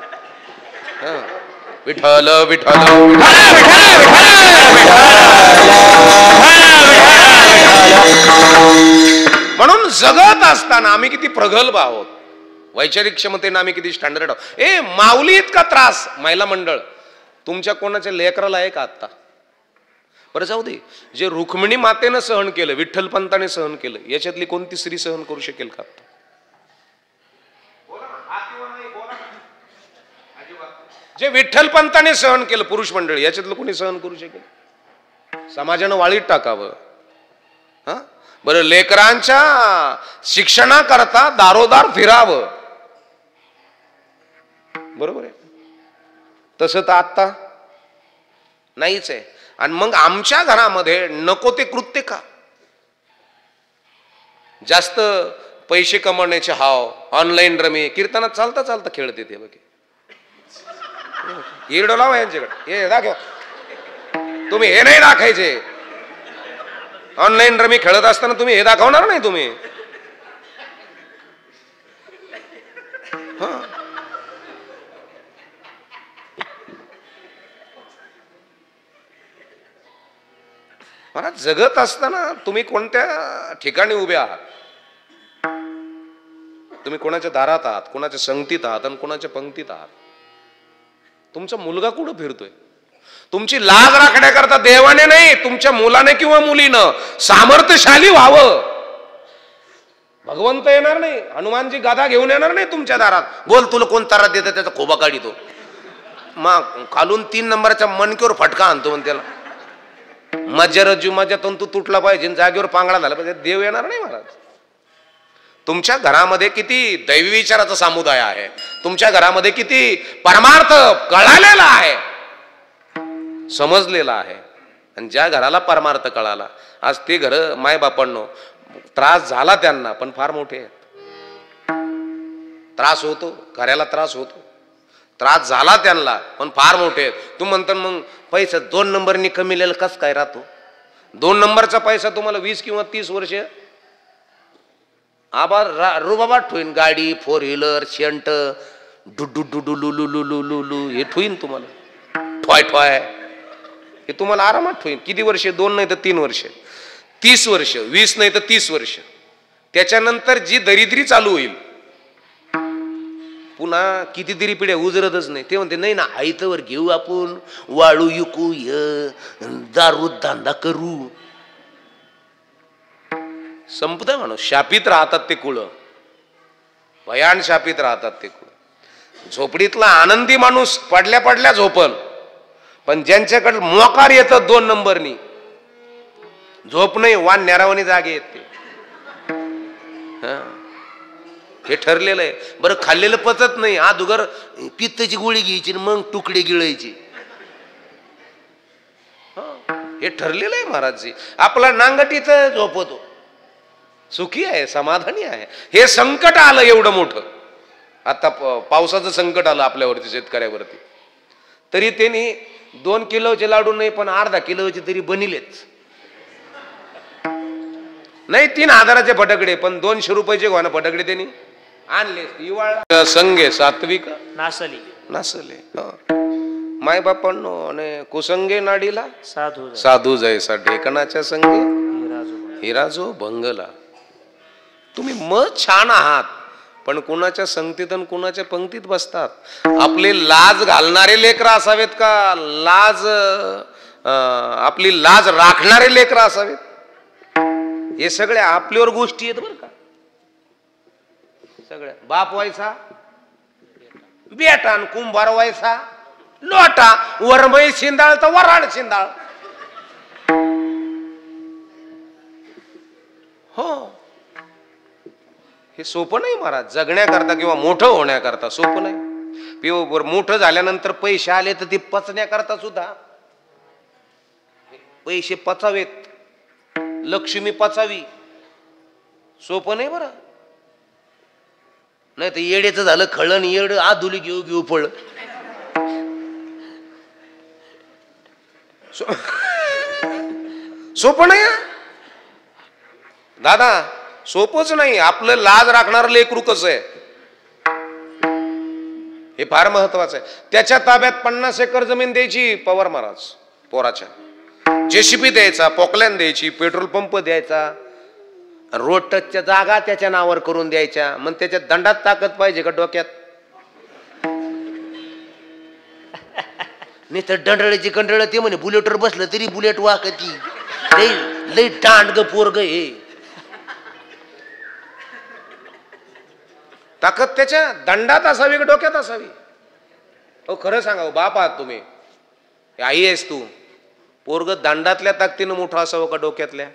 [SPEAKER 3] विठ्ठल विठ्ठल म्हणून जगत असताना आम्ही किती प्रगल्भ आहोत, वैचारिक क्षमतेनं आम्ही किती स्टँडर्ड आहोत. ए माऊली इतका त्रास महिला मंडळ तुमच्या कोणाच्या लेकराला आहे का आत्ता? बरं जाऊ दे, जे रुक्मिणी मातेनं सहन केलं, विठ्ठल पंताने सहन केलं, याच्यातली कोणती स्त्री सहन करू शकेल का आता? जे विठ्ठल पंताने सहन केलं पुरुष मंडळी, याच्यातलं कोणी सहन करू शकेल? समाजानं वाळीत टाकावं. हा बरं, लेकरांच्या शिक्षणाकरता दारोदार फिरावं, बरोबर आहे. तसं तर आत्ता नाहीच आहे. आणि मग आमच्या घरामध्ये नको ते कृत्य का? जास्त पैसे कमवण्याचे हाव, ऑनलाईन रमी, कीर्तनात चालता चालता खेळते ते बघे. हिरडो लावा यांच्याकडे, हे दाखव. तुम्ही हे नाही दाखायचे. ऑनलाईन रमी खेळत असताना तुम्ही हे दाखवणार नाही तुम्ही. महाराज जगत असताना तुम्ही कोणत्या ठिकाणी उभे आहात? तुम्ही कोणाच्या दारात आहात, कोणाच्या संगतीत आहात आणि कोणाच्या पंक्तीत आहात? तुमचा मुलगा कुठं फिरतोय? तुमची लाज राखण्याकरता देवाने नाही, तुमच्या मुलाने किंवा मुलीनं सामर्थ्यशाली व्हावं. भगवंत येणार नाही, हनुमानजी गादा घेऊन येणार नाही तुमच्या दारात.
[SPEAKER 4] बोल तुला कोण तारा देतं त्याचा खोबा काढितो. मग खालून 3 नंबरच्या मणक्यावर फटका आणतो म्हणून त्याला. मज्जा रज्जू माझ्या तंतू तुटला पाहिजे, जागेवर पांगळा झाला पाहिजे. देव येणार नाही महाराज.
[SPEAKER 3] तुमच्या घरामध्ये किती दैवी विचाराचा समुदाय आहे, तुमच्या घरामध्ये किती परमार्थ कळालेला आहे, समजलेला आहे. आणि ज्या घराला परमार्थ कळाला, आज ते घर मायबापांनो त्रास झाला त्यांना, पण फार मोठे आहेत. त्रास होतो, घराला त्रास होतो, त्रास झाला त्यांना, पण फार मोठे आहेत. तू म्हणतो मग पैसा 2 नंबरनी कमीलेला कस काय राहतो? 2 नंबरचा पैसा तुम्हाला 20 किंवा 30 वर्ष आबार रुबाबाट ठोईन. गाडी, 4 व्हीलर, शेंट, डुडू डुडू लुलू लुलू लुलू हे ठोईन तुम्हाला. ठॉय ठॉय हे तुम्हाला आरामात ठोईन. किती वर्ष? 2 नाही तर 3 वर्ष, 30 वर्ष, 20 नाही तर 30 वर्ष. त्याच्यानंतर जी दरिद्री चालू होईल, पुन्हा कितीतरी पिढ्या उजरतच नाही. ते म्हणते नाही ना, आयतवर घेऊ आपण, वाळू विकू, दारू धंदा करू. संपतंय माणूस. शापित राहतात ते कुळ, भयान शापित राहतात ते कुळ. झोपडीतला आनंदी माणूस पडल्या पडल्या झोपन, पण ज्यांच्याकडे मोकार येतं 2 नंबरनी, झोप नाही, वान नेरावणी जागे येते. हे ठरलेलं आहे. बरं खाल्लेलं पचत नाही, अगोदर पित्ताची गोळी घ्यायची, मग तुकडे गिळायचे. हे ठरलेलं आहे महाराजजी. आपला नांगटीचं झोपतो, सुखी आहे, समाधानी आहे. हे संकट आलं एवढं मोठं, आता पावसाचं संकट आलं आपल्यावरती, शेतकऱ्यावरती, तरी त्यांनी 2 किलोचे लाडू नाही, पण अर्धा किलोचे तरी बनिलेच नाही. 3,000चे फटाकडे, पण 200 रुपयाचे घोणा फटाकडे त्यांनी आणले. हिवाळा संगे सात्विक
[SPEAKER 1] नासली
[SPEAKER 3] नासले. माय बापांनो, आणि कुसंगे नाडीला
[SPEAKER 1] साधू
[SPEAKER 3] साधू जैसा ढेकणाच्या संगे
[SPEAKER 1] राजू.
[SPEAKER 3] हिराजो भंगला. तुम्ही मग छान आहात, पण कुणाच्या संगतीत आणि कुणाच्या पंक्तीत बसतात. आपले लाज घालणारे लेकरं असावेत का, लाज आपली लाज राखणारे लेकरं असावेत? हे सगळे आपल्यावर गोष्टी आहेत बरं का. सगळ्या बाप व्हायचा बेटा, आणि कुंभार व्हायचा लोटा, वरमई शिंदाळ तर वराड शिंदाळ. हो, हे सोपं नाही महाराज. जगण्याकरता किंवा मोठं होण्याकरता सोपं नाही. मोठं झाल्यानंतर पैसे आले तर ते पचण्याकरता सुद्धा पैसे पचावेत, लक्ष्मी पचावी, सोपं नाही बरं. नाही तर येड्याचं झालं खळण, येड आधुली घेऊ घेऊ पळ. सोपं नाही दादा, सोपंच नाही. आपलं लाज राखणार लेकरू कसं आहे हे फार महत्वाचं आहे. त्याच्या ताब्यात 50 एकर जमीन द्यायची पवार महाराज पोराच्या, जेसीबी द्यायचा, पोकलॅन द्यायची, पेट्रोल पंप द्यायचा, रोड टचच्या जागा त्याच्या नावावर करून द्यायच्या. मग त्याच्या दंडात ताकद पाहिजे का डोक्यात?
[SPEAKER 4] नाही तर दंडळाची कंडळ ते म्हणे बुलेटवर बसलं तरी बुलेट वाकती. लई दांड ग पोरग हे.
[SPEAKER 3] ताकद त्याच्या दंडात असावी का डोक्यात असावी? हो खरं सांगा, बाप आहात तुम्ही, आई आहेस तू, पोरग दंडातल्या ताकदीनं मोठं असावं का डोक्यातल्या?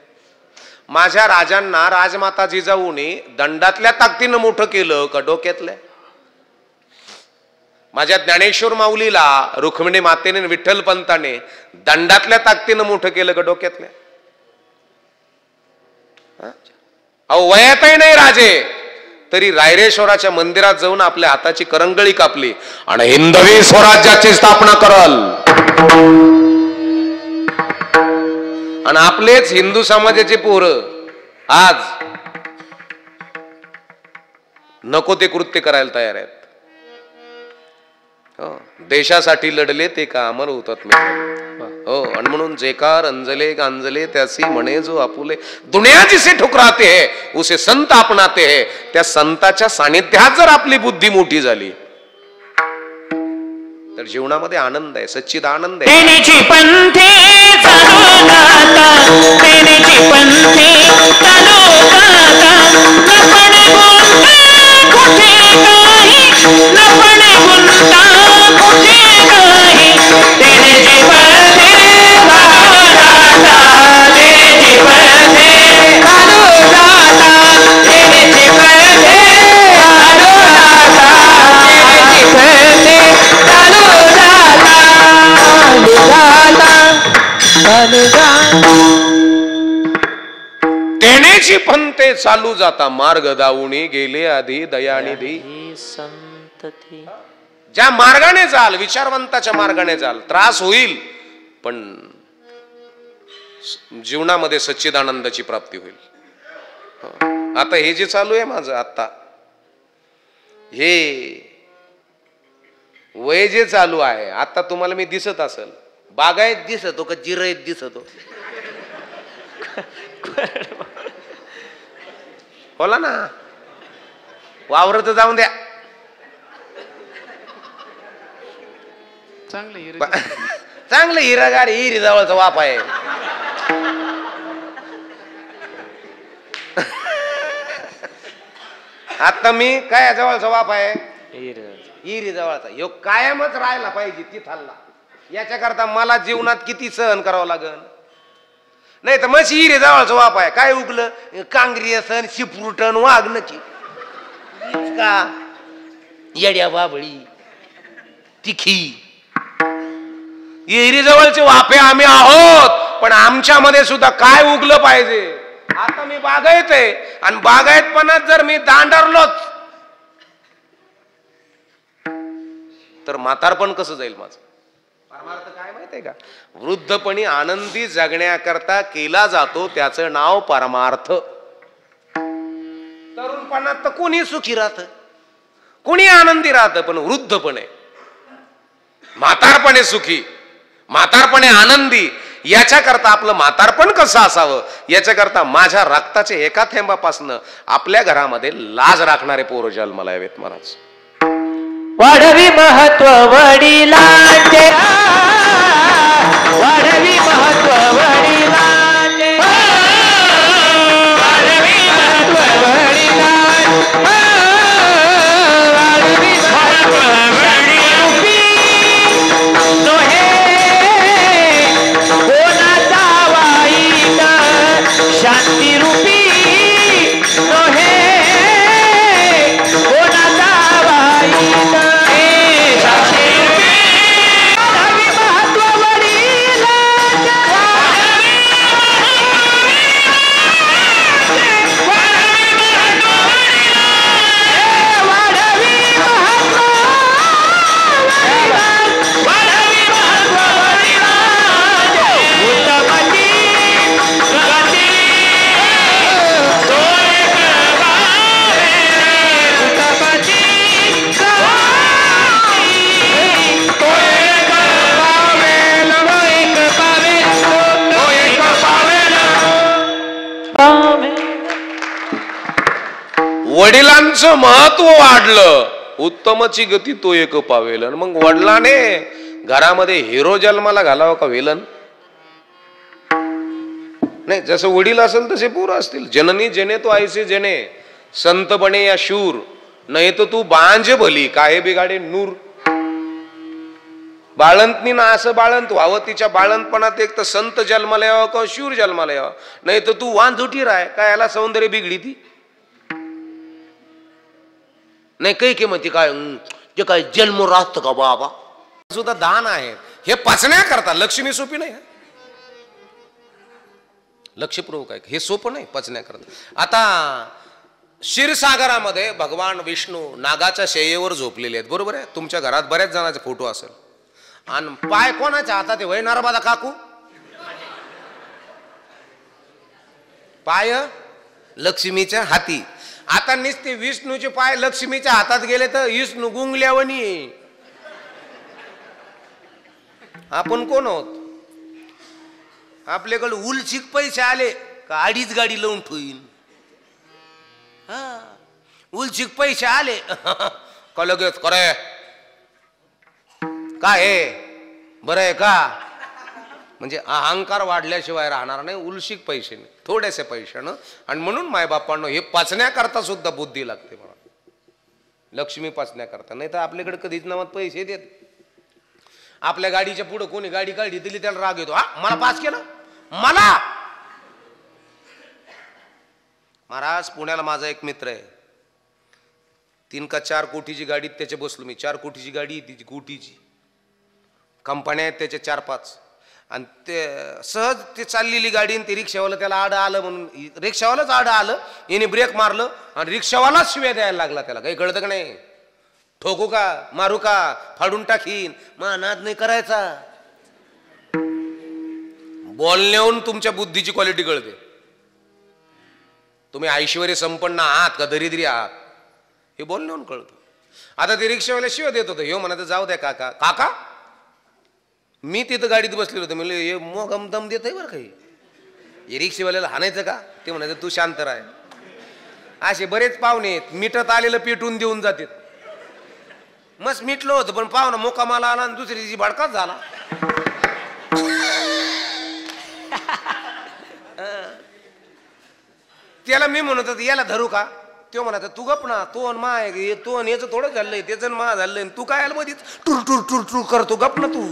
[SPEAKER 3] माझ्या राजांना राजमाता जिजाऊने दंडातल्या ताकदीनं मोठं केलं का डोक्यातल्या? माझ्या ज्ञानेश्वर माऊलीला रुक्मिणी मातेने, विठ्ठल पंताने दंडातल्या ताकदीनं मोठं केलं का डोक्यातल्या? अहो वयातही नाही राजे, तरी रायरेश्वराच्या मंदिरात जाऊन आपल्या हाताची करंगळी कापली आणि हिंदवी स्वराज्याची स्थापना करल. आणि आपलेच हिंदू समाजाचे पोरं आज नको ते कृत्य करायला तयार आहेत. हो, देशासाठी लढले ते का अमर होतात मी. हो, आणि म्हणून जे कार अंजले गांजले त्यासी म्हणे जो आपुले, दुनिया जिसे ठुकराते है उसे संत अपनाते है. त्या संताच्या सानिध्यात जर आपली बुद्धी मोठी झाली तर जीवनामध्ये आनंद आहे, सच्चिद आनंद आहे.
[SPEAKER 1] तेनेची पंथी चालू जाता, तेनेची पंथी चालू जाता, लपणे गुंता कुठे काही, लपणे गुंता कुठे काही. तेनेची पंथी चालू जाता, तेनेची पंथी चालू जाता, तेनेची पंथी चालू जाता, तेनेची पंथी चालू
[SPEAKER 3] तेनेची पंथे चालू जाता, मार्ग दावुनी गेले आधी दयानिधी.
[SPEAKER 1] संतती
[SPEAKER 3] ज्या मार्गाने जाल, विचारवंताच्या मार्गाने जाल, त्रास होईल पण जीवनामध्ये सच्चिदानंदाची प्राप्ती होईल. आता हे जे चालू आहे माझं, आता हे वय जे चालू आहे, आता तुम्हाला मी दिसत असेल, बागायत दिसतो का जिरयत दिसतो? बोला ना, वावर तर जाऊन द्या. चांगलं हिरागार हिरी जवळचा वाप आहे. आता मी काय जवळचा वाप आहे, हिरी जवळचा. ह्यो कायमच राहायला पाहिजे तिथला. याच्याकरता मला जीवनात किती सहन करावं लागल, नाही तर मशी हिरे जवळचा वाप आहे. काय उगलं, कांग्रेसन शिपरुटन वाघ नकी का येड्या बाबळी तिखी. हिरी जवळचे वापे आम्ही आहोत, पण आमच्यामध्ये सुद्धा काय उगलं पाहिजे. आता मी बागायत आहे, आणि बागायतपणात जर मी दांडरलोच तर म्हातारपण कसं जाईल माझं. परमार्थ काय माहितीये का, वृद्धपणी आनंदी जगण्याकरता केला जातो त्याचं नाव परमार्थ. तरुणपणात तर कोणी सुखी राहत, कोणी आनंदी राहत, पण वृद्धपणे म्हातारपणे सुखी, म्हातारपणे आनंदी. याच्याकरता आपलं म्हातारपण कसं असावं, याच्याकरता माझ्या रक्ताच्या एका थेंबापासनं आपल्या घरामध्ये लाज राखणारे पोरं जन्माला यावेत महाराज.
[SPEAKER 1] वाढवी महत्व वडिलांचे, वाढवी महत्व वडिलांचे, वाढवी महत्व वडिलांचे, वाढवी महत्व वडिलांचे. नोहे कोणाचा वाईट शांती रूपी, नोहे कोणाचा वाईट
[SPEAKER 3] वडिलांचं महत्व वाढलं, उत्तमची गती तो एक पावेल. मग वडिलाने घरामध्ये हिरो जन्माला घालावं का वेलन? नाही, जसं वडील असेल तसे पोरं असतील. जननी जने तो ऐसे जने, संत बने या शूर, नाही तर तू बांज भली काय बिगाडे नूर. बाळंतनी ना असं बाळंत व्हावं, तिच्या बाळंतपणात एक तर संत जन्माला यावं किंवा शूर जन्माला यावं, नाही तर तू वांझुटी राह काय, याला सौंदर्य बिघडी ती नाही. काही किंमती काय जे काय जन्म राहत का बाबा सुद्धा दान आहे. हे पचण्याकरता लक्ष्मी सोपी नाही, लक्षपूर्वक आहे, हे सोपं नाही पचण्याकरता. आता क्षीरसागरामध्ये भगवान विष्णू नागाच्या शय्येवर झोपलेले आहेत, बरोबर आहे. तुमच्या घरात बऱ्याच जणांचे फोटो असेल. आणि पाय कोणाच्या हातात आहे? वय नर्मदा काकू, पाय लक्ष्मीच्या हाती. आता नुसते विष्णूचे पाय लक्ष्मीच्या हातात गेले तर विष्णू गुंगल्यावणी.
[SPEAKER 4] आपण कोण आहोत? आपल्याकडे उलचिक पैसे आले का अडीच गाडी लावून ठेवीन. उलचिक पैसे आले का लगेच करे काय आहे बरं आहे का. म्हणजे अहंकार वाढल्याशिवाय राहणार नाही. उलशिक पैसे नाही, थोडेसे पैशानं. आणि म्हणून मायबापांनो हे पाचण्याकरता सुद्धा बुद्धी लागते मला. लक्ष्मी पाचण्याकरता. नाही तर आपल्याकडे कधीच नावात पैसे देत. आपल्या गाडीच्या पुढे कोणी गाडी काढली दिली त्याला राग येतो. मला पास केलं मला. महाराज पुण्याला माझा एक मित्र आहे, 3 का 4 कोटीची गाडीत त्याचे बसलो मी. 4 कोटीची गाडी तिची कोटीची. कंपन्या आहेत त्याच्या 4-5. आणि ते सहज ते चाललेली गाडी आणि ते रिक्षावाला त्याला आडं आलं म्हणून रिक्षावालाच आडं आलं. याने ब्रेक मारलं आणि रिक्षावालाच शिव्या द्यायला लागला. त्याला काही कळतं का नाही. ठोकू का मारू का फाडून टाकीन. नाद नाही करायचा. बोलण्याहून तुमच्या बुद्धीची क्वालिटी कळते. तुम्ही ऐश्वर्य संपन्न आहात का दरिद्री आहात हे बोलण्याहून कळतं. आता ते रिक्षावाला शिव्या देत होतं. हे म्हणायचं जाऊ द्या काका. काका मी तिथं गाडीत बसलेलो होतो. म्हणलं हे मोगम दम देत आहे बरं काही. हे रिक्षेवाल्याला हाणायचं का. ते म्हणायचं तू शांत राह. असे बरेच पाहुणे आहेत मिठत आलेलं पेटून देऊन जातात. मस्त मिटलं होतं पण पाहुणा मोकामाला आला आणि दुसरी दिवशी भडकाच झाला. त्याला मी म्हणत होतो याला धरू का. तो म्हणायचा तू गप ना. तो आणि माय तो आणि याचं थोडं झालंय त्याचं मा झालंय. तू काय आलं मधीच टूर टूर टूर टूर करतो. गप ना तू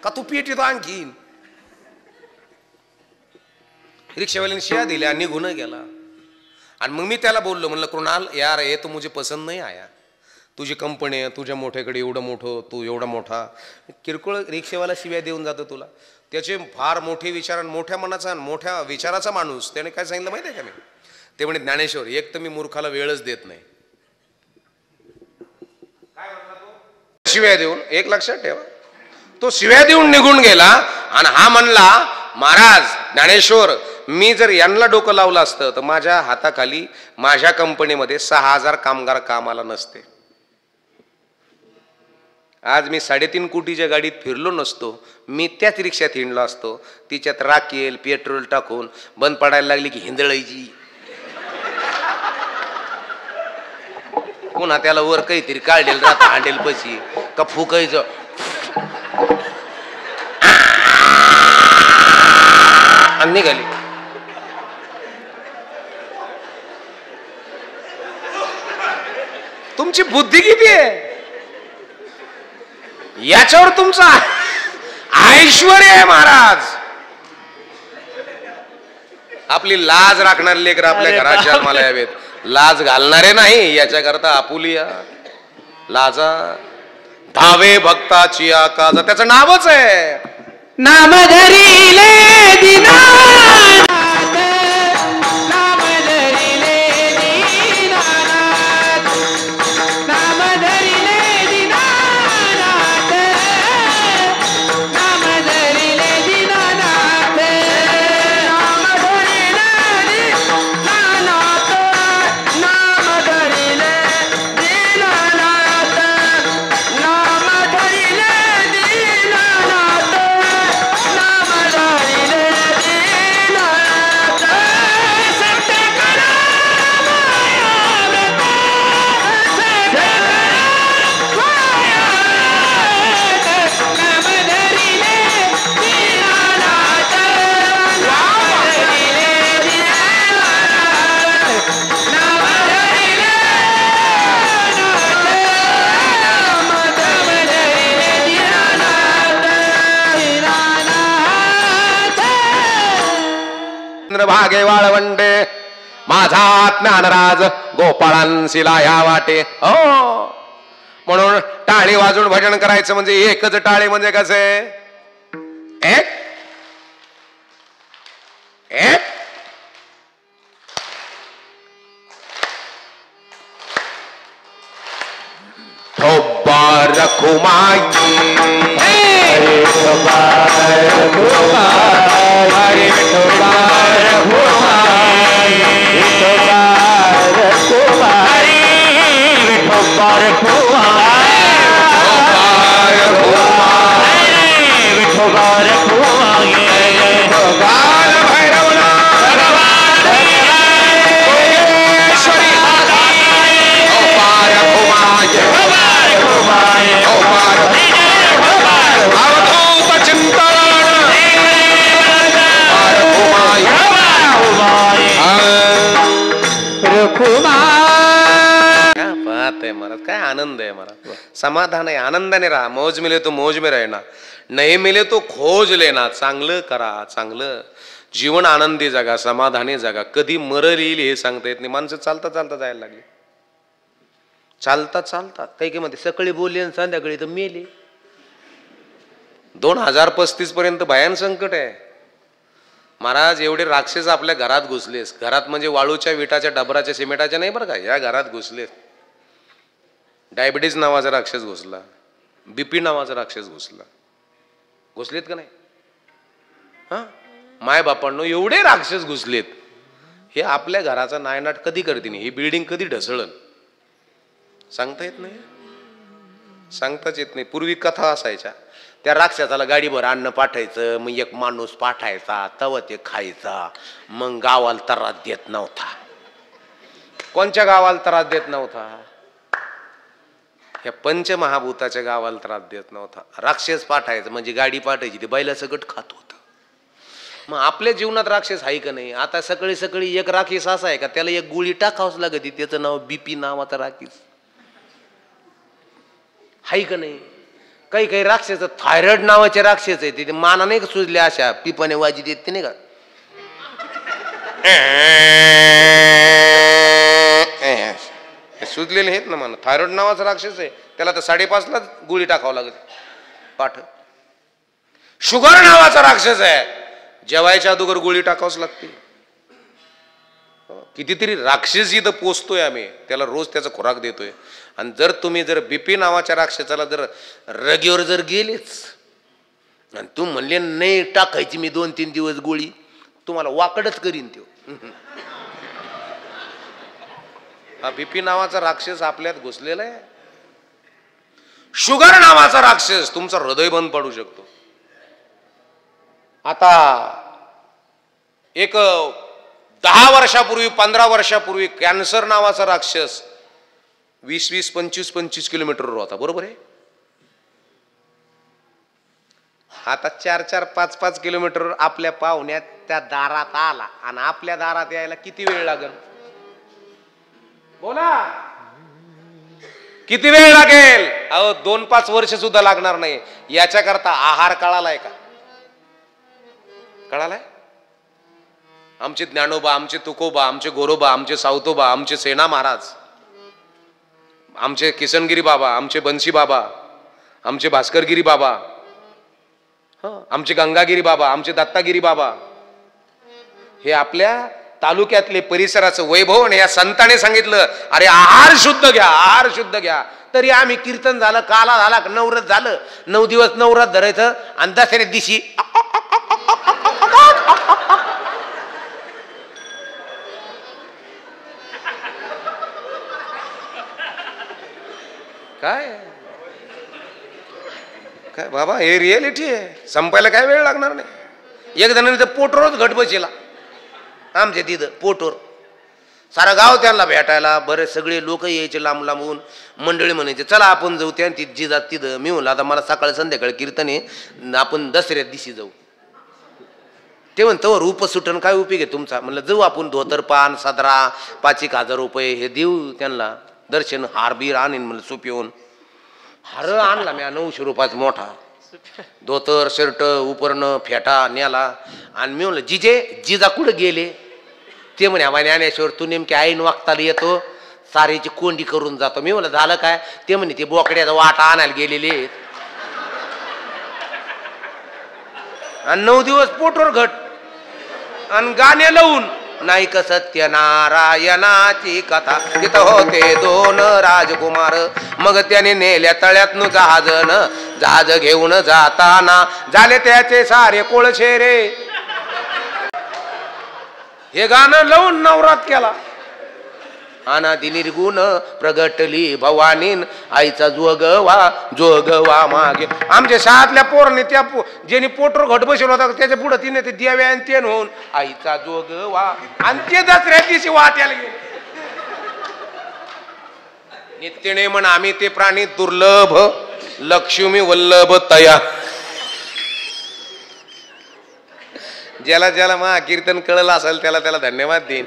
[SPEAKER 4] का तू पेट येतो आणखीन. रिक्षावाल्याने शिया दिल्या निघून गेला. आणि मग मी त्याला बोललो म्हणलं कृणाल यार ये तो मुझे पसंद नाही आया. तुझी कंपनी आहे तुझ्या मोठ्याकडे एवढं मोठं तू एवढा मोठा किरकोळ रिक्षेवाला शिव्या देऊन जातो तुला. त्याचे फार मोठे विचार मोठ्या मनाचा मोठ्या विचाराचा माणूस. त्याने काय सांगितलं माहिती आहे का मी. ते म्हणे ज्ञानेश्वर एक तर मी मूर्खाला वेळच देत नाही. काय म्हणला तो शिव्या देऊन. एक लक्षात ठेवा तो शिव्या देऊन निघून गेला. आणि हा म्हणला महाराज ज्ञानेश्वर मी जर यांना डोकं लावलं असतं तर माझ्या हाताखाली माझ्या कंपनीमध्ये 6000 कामगार कामाला नसते. आज मी 3.5 कोटीच्या गाडीत फिरलो नसतो. मी त्याच रिक्षात हिंडलो असतो. तिच्यात राखेल पेट्रोल टाकून बंद पडायला लागली की हिंदळायची. पुन्हा त्याला वर काहीतरी काढेल राहत हांडेल पशी का फुकायचं. आणि निघाली. तुमची बुद्धी किती आहे याच्यावर तुमचा ऐश्वर्य आहे महाराज. आपली लाज राखणारे लेकर आपल्या घरात जन्माला यावेत. लाज घालणारे नाही याच्याकरता आपुलिया लाजा धावे भक्ताची आकाजा त्याचं नावच आहे.
[SPEAKER 1] नाम धरिले दीनानाथ, नाम धरिले दीनानाथ, नाम धरिले दीनानाथ, नाम धरिले दीनानाथ, नाम धरिले दीनानाथ, नाम धरिले दीनानाथ, नाम धरिले दीनानाथ, नाम धरिले दीनानाथ, सत्य करा मायाव्रत, सत्य करा मायाव्रत, नाम धरिले दीनानाथ, नाम धरिले दीनानाथ, नाम धरिले
[SPEAKER 3] चंद्रभागे वाळवंडे माझा ज्ञानराज गोपाळांशीला ह्या वाटे. हो म्हणून टाळी वाजून भजन करायचं म्हणजे एकच टाळी म्हणजे कसे एक एक ठोबा रखुमाई बात आहे महाराज, काय आनंद आहे महाराज, समाधान आहे, आनंदाने राहा. मौज मिले तो मौज में रहना, नाही मिले तो खोज लेना. चांगलं करा, चांगलं जीवन आनंदी जगा, समाधानी जगा. कधी मरल येईल हे सांगता येत नाही. माणसं चालता चालता जायला लागली, चालता चालता काही काही मध्ये सकाळी बोलले आणि संध्याकाळी तर मेले. 2035 पर्यंत भयान संकट आहे महाराज. एवढे राक्षस आपल्या घरात घुसलेस, घरात म्हणजे वाळूच्या विटाच्या डबराच्या सिमेंटाच्या नाही बरं का, या घरात घुसलेस. डायबिटीज नावाचा राक्षस घुसला, बीपी नावाचा राक्षस घुसला, घुसलेत का नाही? हा, माय बापांनो एवढे राक्षस घुसलेत. हे आपल्या घराचा नायनाट कधी करतील, ही बिल्डिंग कधी ढसळन सांगता येत नाही, सांगताच येत नाही. पूर्वी कथा असायच्या, त्या राक्षसाला गाडीभर अन्न पाठायचं, मग एक माणूस पाठायचा, तव ते खायचा, मग गावाला त्रास देत नव्हता. कोणच्या गावाला त्रास देत नव्हता? ह्या पंचमहाभूताच्या गावाला त्रास देत नव्हता. राक्षस पाठायचं म्हणजे गाडी पाठायची, ते बैला सकट खात होत. मग आपल्या जीवनात राक्षस आहे का नाही? आता सकाळी सकाळी एक राक्षस असा आहे का त्याला एक गोळी टाकावंच लागते, त्याचं नाव बीपी नावाचा राक्षस आहे का नाही? काही काही राक्षस थायरॉइड नावाचे राक्षस आहे, ते माना नाही का सुजले अशा पिपाने वाजी देत ते नाही का, सुजलेले आहेत ना माना. थायरॉइड नावाचा राक्षस आहे, त्याला तर 5:30ला गोळी टाकावं लागते पाठ. शुगर नावाचा राक्षस आहे, जेवायच्या अगोदर गोळी टाकावंच लागते. कितीतरी राक्षस इथं पोचतोय आम्ही, त्याला रोज त्याचा खुराक देतोय. आणि जर तुम्ही जर बीपी नावाच्या राक्षसाला जर रगेवर जर गेलेच आणि तू म्हणले नाही टाकायची मी 2-3 दिवस गोळी, तुम्हाला वाकडच करीन तो. हा बीपी नावाचा राक्षस आपल्यात घुसलेला आहे. शुगर नावाचा राक्षस तुमचा हृदय बंद पडू शकतो. आता एक 10 वर्षापूर्वी 15 वर्षापूर्वी कॅन्सर नावाचा राक्षस 20-20, 25-25 किलोमीटरवर होता, बरोबर आहे. आता 4-4, 5-5 किलोमीटरवर आपल्या पाहुण्यात त्या दारात आला, आणि आपल्या दारात यायला किती वेळ लागेल? बोला, किती वेळ लागेल? अहो 2-5 वर्ष सुद्धा लागणार नाही. याच्याकरता आहार कळालाय का? कळालाय? आमचे ज्ञानोबा, आमचे तुकोबा, आमचे गोरोबा, आमचे सावतोबा, आमचे सेना महाराज, आमचे किसनगिरी बाबा, आमचे बंशी बाबा, आमचे भास्करगिरी बाबा, आमचे गंगागिरी बाबा, आमचे दत्तागिरी बाबा, हे आपल्या तालुक्यातले परिसराचं वैभव. आणि या संताने सांगितलं, अरे आहार शुद्ध घ्या, आहार शुद्ध घ्या. तरी आम्ही कीर्तन झालं, काला झाला, नवरात झालं, 9 दिवस नवरात धरायचं, आणि दसऱ्या दिवशी काय काय बाबा, हे रियालिटी आहे. संपायला काय वेळ लागणार नाही. एक जणांनी तर पोटोरच घट बसला आमच्या तिथं, पोटोर. सारा गाव त्यांना भेटायला, बरेच सगळे लोक यायचे लांब लांबून. मंडळी म्हणायचे चला आपण जाऊ त्या जिजात तिथं. मी म्हणलं आता मला सकाळी संध्याकाळी कीर्तन आहे, आपण दसऱ्या दिवशी जाऊ. ते म्हणतो रूप सुटन काय उपयोग आहे तुमचा? म्हणलं जाऊ आपण. धोतर पान सदरा 5,000 रुपये हे देऊ त्यांना, दर्शन हारबीर आणीन. म्हणलं सोप्याहून हार आणला मी 900 रुपयाचा मोठा, धोतर शर्ट उपरणं फेटा न्याला. आणि मी म्हणलं जिजा कुठं गेले? ते म्हणे आम्हा ज्ञानेश्वर तू नेमके ऐन वागताला येतो, सारीची कोंडी करून जातो. मी म्हणलं झालं काय? ते म्हणे ते बोकड्याचा वाटा आणायला गेलेले. आणि 9 दिवस पोटवर घट आणि गाणे लावून नाही का सत्यनारायणाची कथा. तिथं होते 2 राजकुमार, मग त्याने नेल्या तळ्यातनं जहाज घेऊन जाताना झाले त्याचे सारे कोळशे रे. हे गाणं लावून नवरात केला. अनादि निर्गुण प्रगटली भवानीन, आईचा जोगवा मागे. आमच्या शाळेतल्या पोरांनी त्या ज्यांनी पोटर घट बसवला होता त्याच्या पुढे तिने ते द्यावे आणि ते होऊन आईचा जोगवा, आणि ते दसऱ्या दिवशी वाट्याला गेले. नित्यने म्हण आम्ही ते प्राणी दुर्लभ, लक्ष्मी वल्लभ तया. ज्याला ज्याला मा कीर्तन कळलं असेल त्याला धन्यवाद देईन.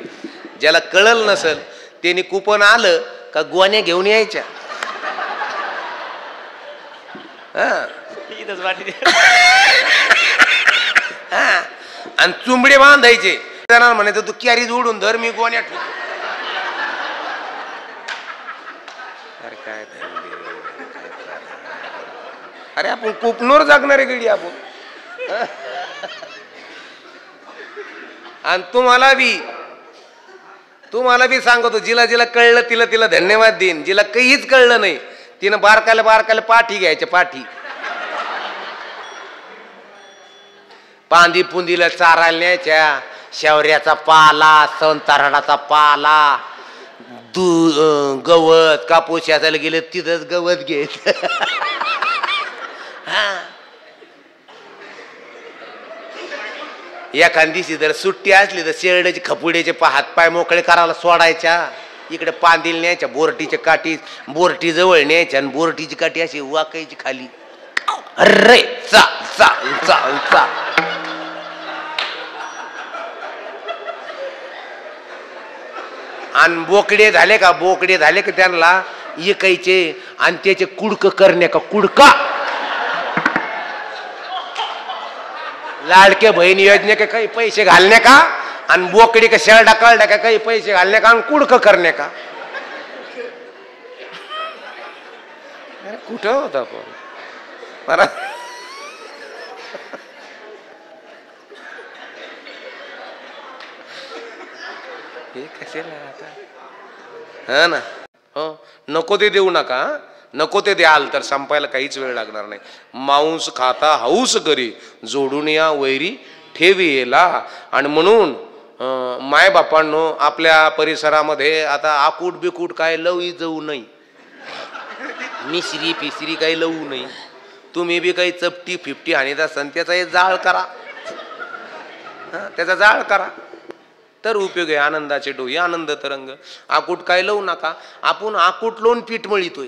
[SPEAKER 3] ज्याला कळलं नसेल त्यांनी कुपन आलं
[SPEAKER 4] का गोण्या घेऊन यायच्या? आणि चुंबडे बांधायचे. त्यांना म्हणायचं तू कॅरी जोडून धर, मी गोण्या ठेवतो. अरे काय अरे आपण कोकणूर जागणारे गडी आपण. आणि तुम्हाला बी सांगतो, जिला जिला कळलं तिला तिला धन्यवाद देईन. जिला काहीच कळलं नाही तिनं बारकायला पाठी घ्यायच्या. पाठी पांदी पुंदीला चारायला न्यायच्या. शेवऱ्याचा पाला, संताराडाचा पाला, गवत, कापूस याचायला गेले तिथंच गवत घ्यायचं. एखादी जर सुट्टी असली तर शेरड्याचे खपुड्याचे हातपाय मोकळे करायला सोडायच्या. इकडे पांदील न्यायच्या, बोरटीच्या काठी बोरटी जवळ न्यायच्या आणि बोरटीची काठी अशी वाकायची खाली. अरे चा चा चा चा. आणि बोकडे झाले का त्यांना इकायचे आणि त्याचे कुडक करणे का कुडका. लाडके बहीण योजने का काही पैसे घालणे का आणि बोकडी का शेरडा कळडा का काही पैसे घालणे का आणि कुडक करणे का. कुठं होता पण हे कसे हा ना. हो नको ते देऊ नका, नको ते द्याल तर संपायला काहीच वेळ लागणार नाही. मांस खाता हौस करी, जोडून या वैरी ठेवीला. आणि म्हणून मायबापांनो आपल्या परिसरामध्ये आता आकूट बिकूट काय लवी जाऊ नये, मिश्री पिसरी काही लवू नये. तुम्ही बी काही चपटी फिपटी आणि त्याचा हे जाळ करा, त्याचा जाळ करा तर उपयोग आहे. आनंदाचे डोही आनंद तरंग. आकूट काय लावू नका. आपण आकूट लोन पीठ मळीतोय.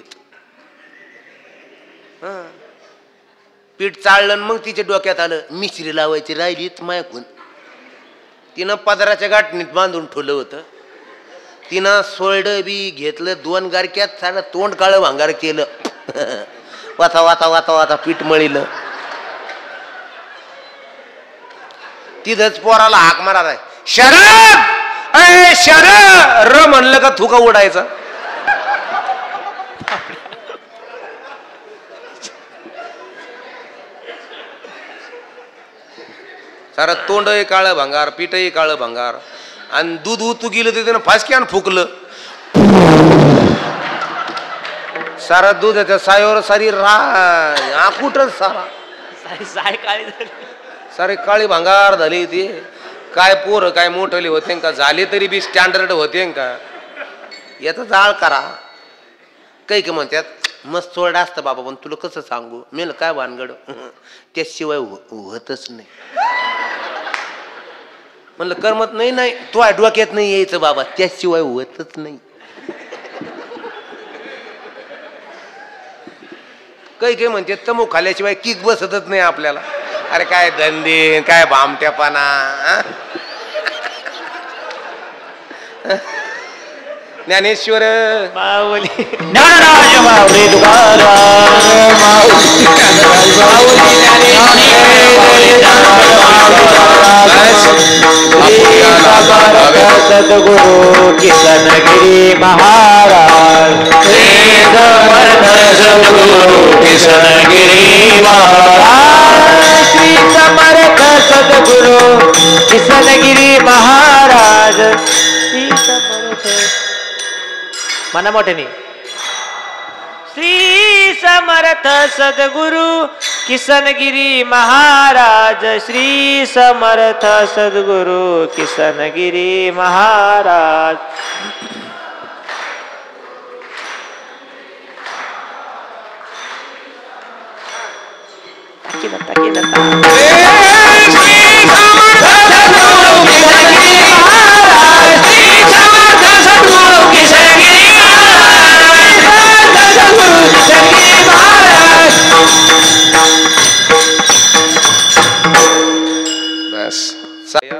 [SPEAKER 4] पीठ चाळलं मग तिच्या डोक्यात आलं मिश्री लावायची राहिलीच मायकून. तिनं पदराच्या गाठणीत बांधून ठेवलं होतं. तिनं सोयडं बी घेतलं, 2 गारक्यात सारं तोंड काळं भांगार केलं. वाता वाता वाता वाता पीठ मळीलं. तिथंच पोराला हाक मारा, शरद अय शरद र म्हणलं का थुका उडायचा. सारं तोंडही काळं भांगार, पीठही काळं भांगार. आणि दूध उतू गेलं ते त्यानं फासक्यान फुकलं. सारा दुधाच्या सायावर सारी आकुटच सारी काळी भांगार झाली. ती काय पोरं काय मोठले होते का, झाले तरी बी स्टँडर्ड होते का. याचा जाळ करा. काही म्हणतात मस्त सोडा असतं बाबा, पण तुला कसं सांगू मेल काय भानगड, त्याशिवाय होतच नाही. म्हणलं करमत नाही तो डोक्यात नाही यायचं बाबा, त्याशिवाय होतच नाही. काही म्हणते तमू खाल्ल्याशिवाय किक बसतच नाही आपल्याला. अरे काय धंदे, काय भामट्यापणा. ज्ञानेश्वर
[SPEAKER 1] माऊली ज्ञानराज माऊली तुकाराम सद्गुरु किशनगिरी महाराज, सद्गुरु किशनगिरी महाराज, श्री समर्थ सद्गुरु किशनगिरी महाराज, श्री समर्थ मना मोठ्याने, श्री समर्थ सद्गुरु किशनगिरी महाराज, श्री समर्थ सद्गुरु किशनगिरी महाराज.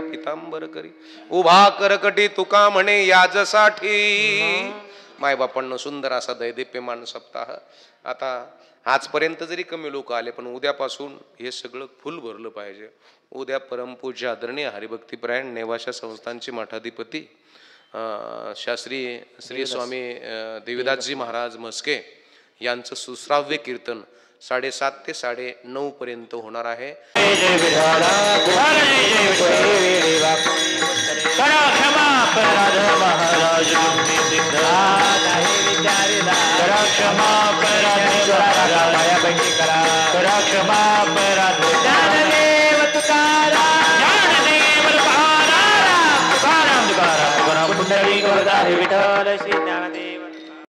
[SPEAKER 3] पितांबर करी उभा करकटी तुका म्हणे याजसाठी, मायबापांना सुंदर असा दैदिप्यमान सप्ताह. आता आजपर्यंत जरी कमी लोक आले पण उद्यापासून हे सगळं फुल भरलं पाहिजे. उद्या परमपूज्य आदरणीय हरिभक्तीपरायण नेवाशा संस्थानचे मठाधिपती शास्त्री श्री स्वामी देवीदासजी महाराज म्हस्के यांचं सुश्राव्य कीर्तन 7:30 ते 9:30 पर्यंत होणार आहे.
[SPEAKER 1] विठ्ठल श्री